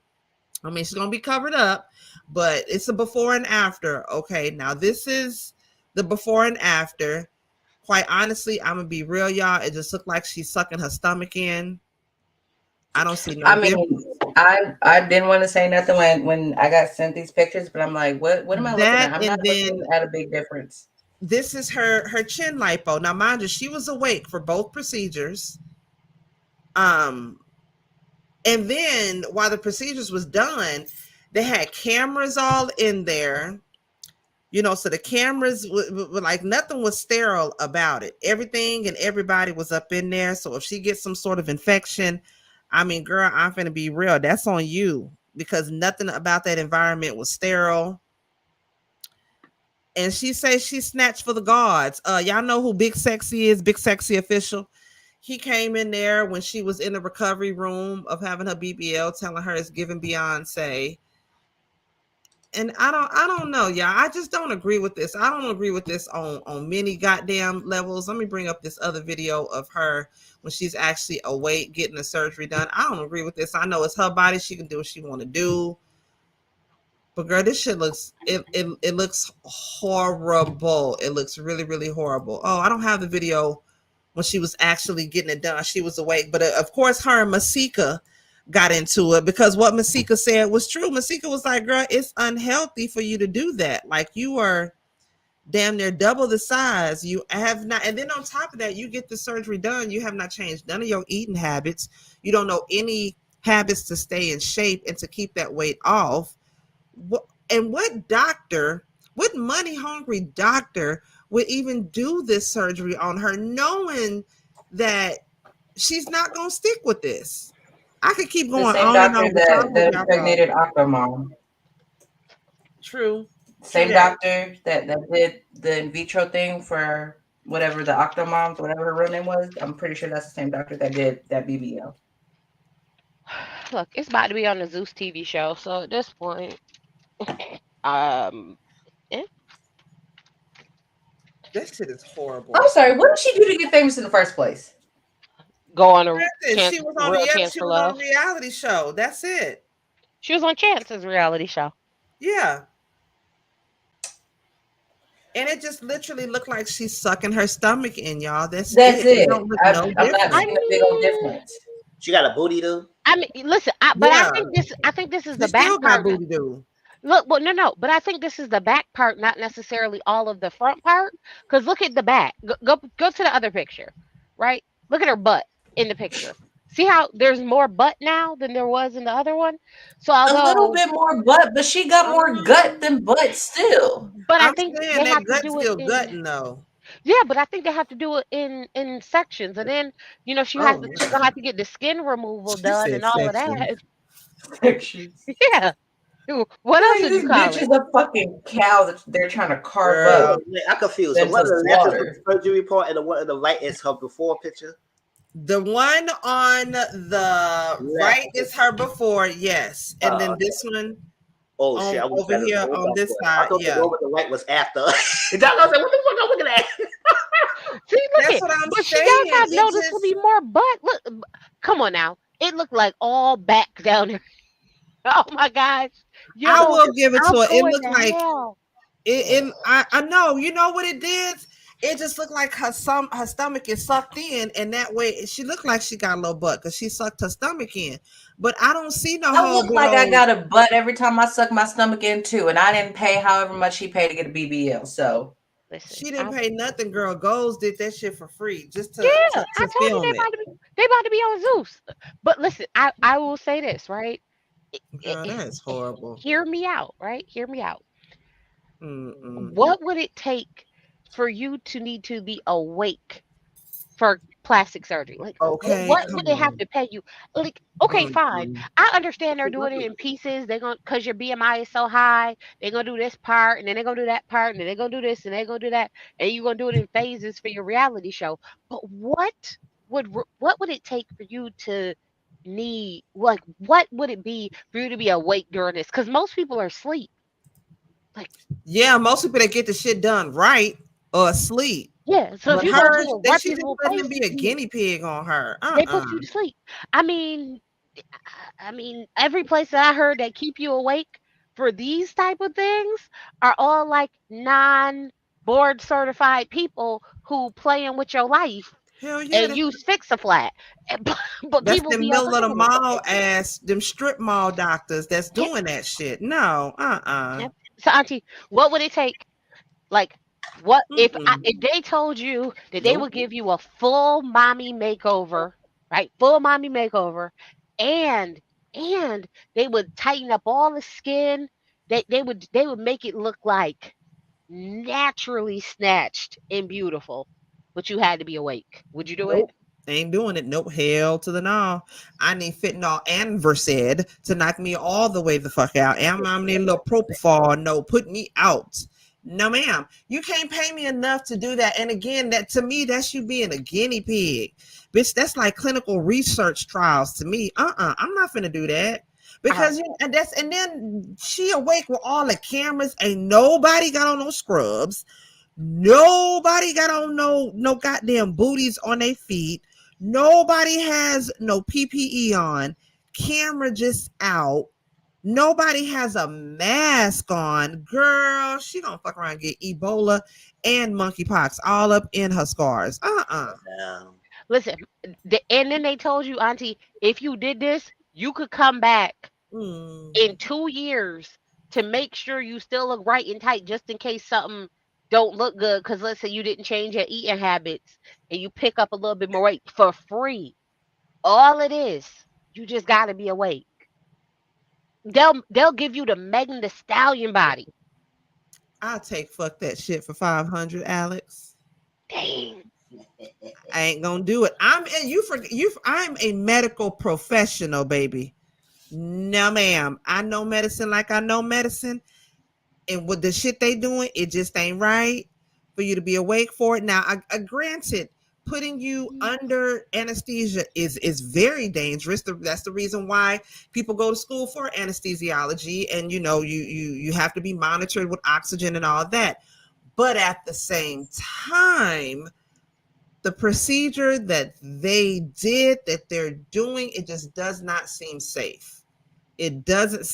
I mean, she's going to be covered up, but it's a before and after, okay? Now, this is the before and after. Quite honestly, I'm going to be real, y'all. It just looked like she's sucking her stomach in. I don't see no difference. I didn't want to say nothing when I got sent these pictures, but I'm like, what am I looking at? I'm not looking at a big difference. This is her chin lipo. Now, mind you, she was awake for both procedures. And then while the procedures was done, they had cameras all in there. So the cameras were like, nothing was sterile about it. Everything and everybody was up in there. So if she gets some sort of infection, I mean, girl, I'm finna be real. That's on you, because nothing about that environment was sterile. And she says she snatched for the gods. Y'all know who Big Sexy is, Big Sexy Official. He came in there when she was in the recovery room of having her BBL, telling her it's giving Beyonce. And I don't know, y'all. I just don't agree with this. I don't agree with this on many goddamn levels. Let me bring up this other video of her when she's actually awake getting the surgery done. I don't agree with this. I know it's her body. She can do what she want to do. But girl, this shit looks, it looks horrible. It looks really, really horrible. Oh, I don't have the video when she was actually getting it done. She was awake. But of course, her and Masika got into it, because what Masika said was true. Masika was like, girl, it's unhealthy for you to do that. Like, you are damn near double the size. You have not. And then on top of that, you get the surgery done. You have not changed none of your eating habits. You don't know any habits to stay in shape and to keep that weight off. What doctor, what money hungry doctor would even do this surgery on her, knowing that she's not going to stick with this? I could keep going on and on. That impregnated Octomom. True. Same doctor that did the in vitro thing for whatever the Octomoms, whatever her real name was. I'm pretty sure that's the same doctor that did that BBL. Look, it's about to be on the Zeus TV show, so at this point, This shit is horrible. I'm sorry. What did she do to get famous in the first place? Go on a she was on a reality show. That's it. She was on Chance's reality show. Yeah. And it just literally looked like she's sucking her stomach in, y'all. That's it. It don't look no I'm not different. seeing a big old difference. She got a booty though. I mean, listen, but Yeah. I think this is She the back still got part. booty do. Look, well, no, but I think this is the back part, not necessarily all of the front part. Because look at the back. Go to the other picture, right? Look at her butt in the picture. See how there's more butt now than there was in the other one. So A little although, bit more butt, but she got more gut than butt still. but I I'm think saying they that have to gut's do it still in. gutting though. Yeah, but I think they have to do it in sections, and then Oh, she's gonna have to get the skin removal she done said and all of section. that. Sections. Yeah. What else Hey, would you this call bitch it? is a fucking cow that they're trying to carve Girl. up. I'm confused. The Then one to on the left is slaughter. the surgery report, and the one on the right is her before picture. The one on the right is her before, yes. And then this one Oh shit! I was over here on this I side, thought the yeah. one with the right was after. And I was like, what the fuck I'm looking at? See, look That's it. what I'm But she saying. does have It noticeably just more butt. Look, come on now. It looked like all back down there. Oh my gosh. I Yo, will give it I'm to her. It going looked to like hell. I know. You know what it did? It just looked like her stomach is sucked in, and that way she looked like she got a little butt because she sucked her stomach in. But I don't see no I whole look big like I old. got a butt every time I suck my stomach in too, and I didn't pay however much she paid to get a BBL. So Listen, She didn't pay nothing, girl. Goals did that shit for free just yeah, I to told you film it. they about to be on Zeus. But listen, I will say this, right? Girl, that is horrible. Hear me out, right? Hear me out. Mm-mm. What would it take for you to need to be awake for plastic surgery? Like, Okay, what would come they have on. to pay you? Like, okay, fine. Mm-mm. I understand they're doing it in pieces. They're going to, because your BMI is so high, they're going to do this part, and then they're going to do that part, and then they're going to do this, and they're going to do that, and you're going to do it in phases for your reality show. But what would it take for you to need, like, what would it be for you to be awake during this? Because most people are asleep. Like, Yeah, most people that get the shit done right are asleep. yeah, so if But you go to her, a she just reputable letting them place, be a guinea pig on her. they put you to sleep. I mean, every place that I heard that keep you awake for these type of things are all like non-board certified people who playing with your life Hell yeah, and use Fix-a-Flat. But that's people the be middle of the understanding. mall ass, them strip mall doctors that's Yep, doing that shit. No, yep. So, Auntie, what would it take? Like, what if they told you that they Nope. would give you a full mommy makeover, right? Full mommy makeover, and they would tighten up all the skin. They would make it look like naturally snatched and beautiful, but you had to be awake. Would you do it? Nope. Ain't doing it. Nope. Hell to the no. I need fentanyl and Versed to knock me all the way the fuck out. And I'm need a little propofol. No, put me out. No, ma'am. You can't pay me enough to do that. And again, that to me, that's you being a guinea pig. Bitch, that's like clinical research trials to me. I'm not finna do that. Because and then she awake with all the cameras. Ain't nobody got on no scrubs. Nobody got on no goddamn booties on their feet. Nobody has no PPE on. Camera just out. Nobody has a mask on. Girl, she gonna fuck around and get Ebola and monkeypox all up in her scars. Listen, and then they told you, Auntie, if you did this, you could come back in 2 years to make sure you still look right and tight, just in case something don't look good. Because let's say you didn't change your eating habits and you pick up a little bit more weight for free. All it is, you just gotta be awake. They'll give you the Megan Thee Stallion body. I'll take fuck that shit for 500, Alex. Dang. I ain't gonna do it. I'm a medical professional, baby. No, ma'am. I know medicine like I know medicine. And with the shit they doing, it just ain't right for you to be awake for it. Now, I granted, putting you under anesthesia is very dangerous. That's the reason why people go to school for anesthesiology, and you have to be monitored with oxygen and all that. But at the same time, the procedure that they're doing, it just does not seem safe. It does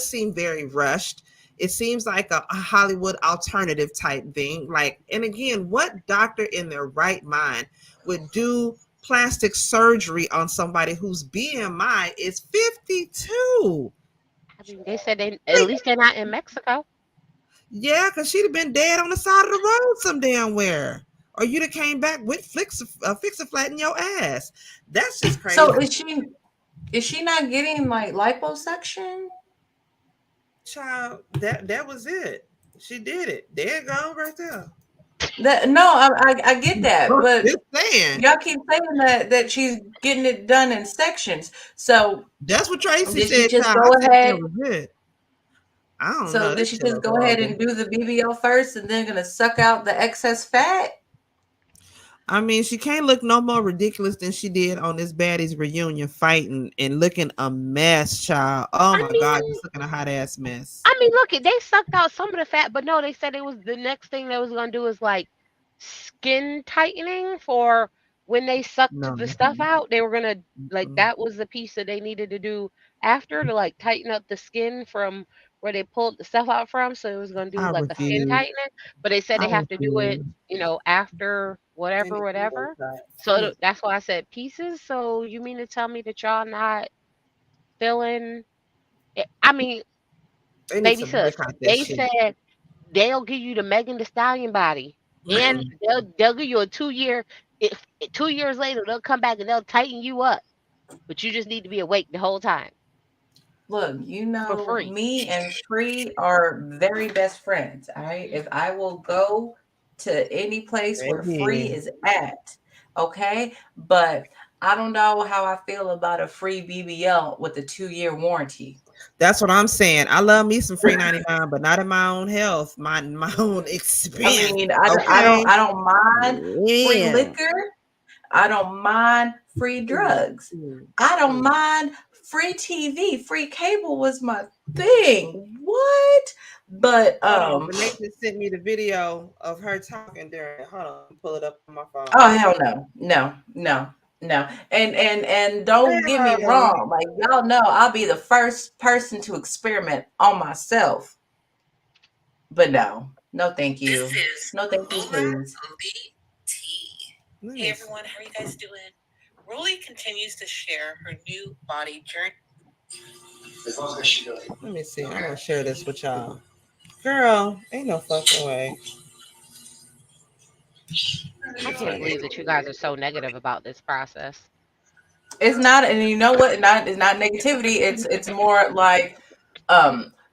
seem very rushed. It seems like a Hollywood alternative type thing. Like, and again, what doctor in their right mind would do plastic surgery on somebody whose BMI is 52? I mean, they said at least they're not in Mexico. Yeah, because she'd have been dead on the side of the road some damn where. Or you'd have came back with fix a flat in your ass. That's just crazy. So is she not getting like liposuction? Child, that was it. She did it. There you go, right there. I get that, but Just saying. y'all keep saying that she's getting it done in sections. So that's what Tracy did said. She just child. go I ahead? That was it. I don't know. So did she just go ahead and do the BBL first, and then gonna suck out the excess fat? I mean, she can't look no more ridiculous than she did on this baddies reunion fighting and looking a mess, child. Oh my God, just looking a hot ass mess. I mean, look, they sucked out some of the fat, but no, they said it was the next thing they was gonna do is like skin tightening for when they sucked the stuff out. They were gonna like that was the piece that they needed to do after to like tighten up the skin from where they pulled the stuff out from. So it was gonna do like a skin tightening, but they said they have to do it, after whatever. So that's why I said pieces. So you mean to tell me that y'all not feeling? I mean, baby sis, they said they'll give you the Megan Thee Stallion body, and they'll give you a 2-year. If 2 years later they'll come back and they'll tighten you up, but you just need to be awake the whole time. Look, for free. Me and Free are very best friends. All right, if I will go to any place where Free is at, okay, but I don't know how I feel about a free BBL with a 2-year warranty. That's what I'm saying. I love me some free 99, but not in my own health, my own expense. I mean, I don't mind free liquor. I don't mind free drugs. I don't mind free TV. Free cable was my thing. What? But Renee just sent me the video of her talking during. Hold on, pull it up on my phone. Oh hell no. And don't get me wrong. Like y'all know, I'll be the first person to experiment on myself. But no, thank you. No, thank you, please. Hey everyone, how are you guys doing? Rolly continues to share her new body journey. Let me see. I'm gonna share this with y'all. Girl, ain't no fucking way. I can't believe that you guys are so negative about this process. It's not, and you know what? It's not negativity. It's more like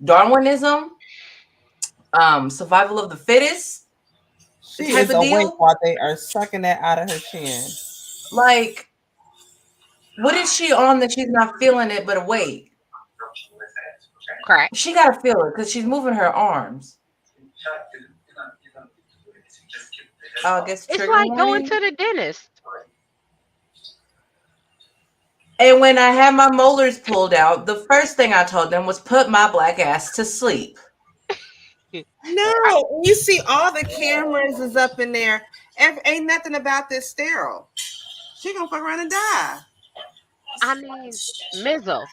Darwinism, survival of the fittest. She is awake while they are sucking that out of her chin. Like, what is she on that she's not feeling it but awake? Correct. She gotta feel it because she's moving her arms. I guess it's like going to the dentist. And when I had my molars pulled out, the first thing I told them was put my black ass to sleep. No, you see all the cameras is up in there. Ain't nothing about this sterile. She gonna fuck around and die. I mean, Mizzle.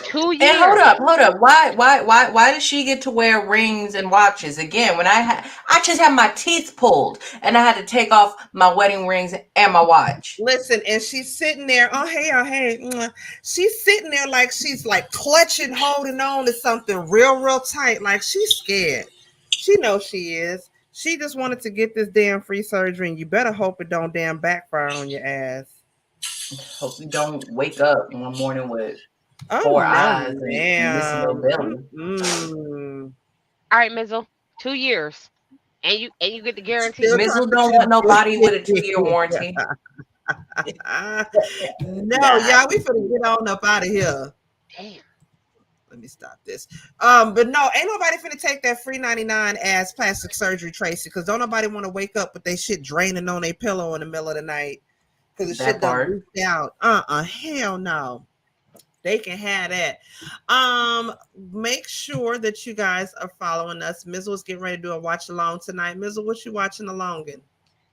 2 years. And hold up. Why does she get to wear rings and watches again? When I just had my teeth pulled and I had to take off my wedding rings and my watch. Listen, and she's sitting there. Oh hey. She's sitting there like she's like clutching, holding on to something real tight. Like she's scared. She knows she is. She just wanted to get this damn free surgery, and you better hope it don't damn backfire on your ass. Hope you don't wake up one morning with 4 eyes and missing your belly. All right, Mizzle, 2 years, and you get the guarantee. Mizzle don't want nobody with a 2-year warranty. No, y'all, we finna get on up out of here. Damn. Let me stop this. But no, ain't nobody finna take that free 99 ass plastic surgery, Tracy, because don't nobody want to wake up with their shit draining on their pillow in the middle of the night because the shit done leaked out. Hell no. They can have that. Make sure that you guys are following us. Mizzle's getting ready to do a watch along tonight. Mizzle, what you watching along in?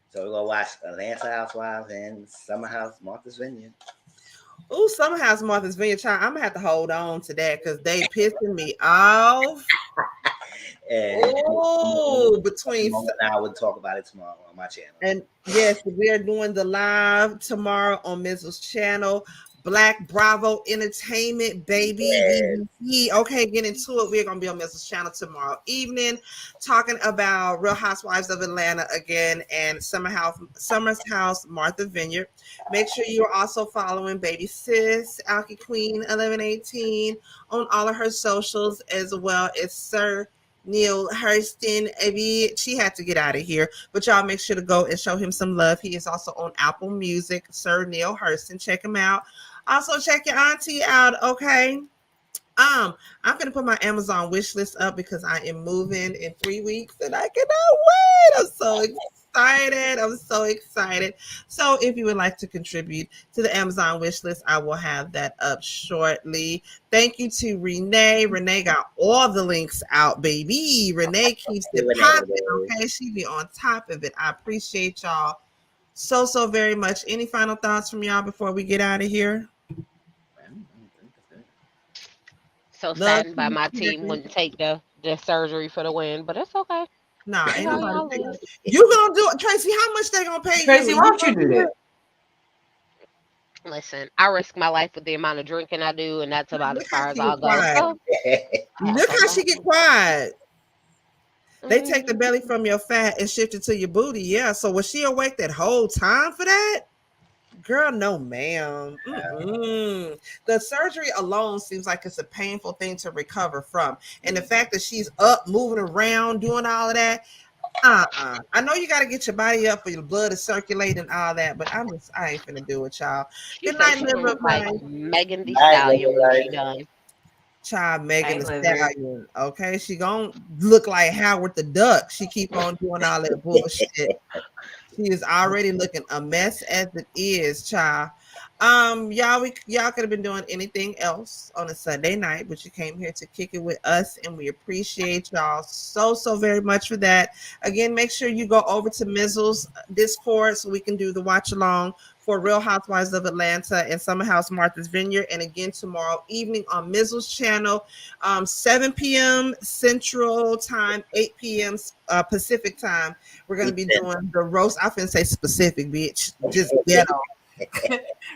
So we're gonna watch Atlanta Housewives and Summer House Martha's Vineyard. Oh, Summer House Martha's Vineyard, child. I'm gonna have to hold on to that because they pissing me off. And between I would talk about it tomorrow on my channel. And yes, we are doing the live tomorrow on Mizzle's channel. Black Bravo Entertainment, baby. Yes. Okay, get into it. We're gonna be on Mizzle's channel tomorrow evening, talking about Real Housewives of Atlanta again and Summer's House, Martha Vineyard. Make sure you are also following Baby Sis, Alky Queen 1118 on all of her socials, as well as Sir Neale Hurston Bih. She had to get out of here, but y'all make sure to go and show him some love. He is also on Apple Music, Sir Neale Hurston. Check him out. Also, check your auntie out, okay? I'm gonna put my Amazon wish list up because I am moving in 3 weeks and I cannot wait. I'm so excited. I'm so excited. So if you would like to contribute to the Amazon wish list, I will have that up shortly. Thank you to Renee. Renee got all the links out, baby. Renee keeps it popping, okay? She be on top of it. I appreciate y'all so very much. Any final thoughts from y'all before we get out of here? So saddened by my team wouldn't take the surgery for the win, but it's okay. Nah, ain't nobody. You gonna do it, Tracy? How much they gonna pay Tracy, you? why don't you do that? Listen, I risk my life with the amount of drinking I do, and that's about as far as I'll go. So, look how she get quiet. They take the belly from your fat and shift it to your booty. Yeah. So was she awake that whole time for that? Girl, no, ma'am. The surgery alone seems like it's a painful thing to recover from. And the fact that she's up, moving around, doing all of that. I know you got to get your body up for your blood to circulate and all that, but I ain't finna do it, y'all. Good night, liver. Like Megan Thee Stallion when she done. Child, Megan Thee Stallion. Okay, she gonna look like Howard the Duck. She keep on doing all that bullshit. She is already looking a mess as it is, child. Y'all could have been doing anything else on a Sunday night, but you came here to kick it with us, and we appreciate y'all so very much for that. Again, make sure you go over to Mizzle's Discord so we can do the watch along for Real Housewives of Atlanta and Summer House Martha's Vineyard. And again, tomorrow evening on Mizzle's channel, 7 p.m. Central Time, 8 p.m. Pacific Time. We're going to be doing the roast. I finna say specific, bitch. Just get on.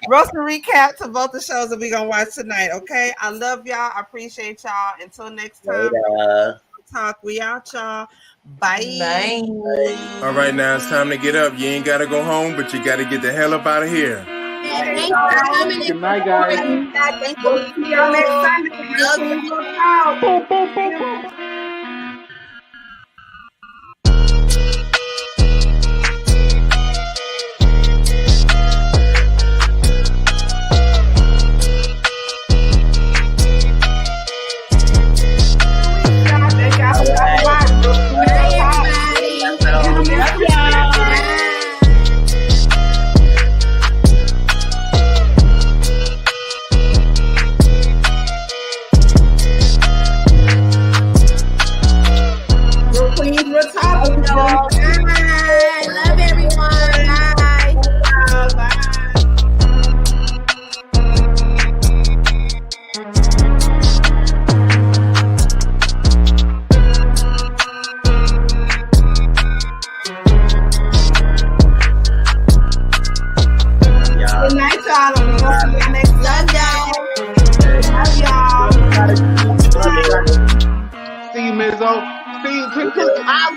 Roast and recap to both the shows that we're going to watch tonight, okay? I love y'all. I appreciate y'all. Until next time, talk. We out, y'all. Bye. All right, now it's time to get up. You ain't got to go home, but you got to get the hell up out of here. Thanks for coming. Good night, guys. Thank you. See y'all next time. RealQueens RealTalk. Bye. Love everyone. Bye. Good night, y'all. We're gonna see y'all next Love y'all. See you, Mizzo. See you. I'll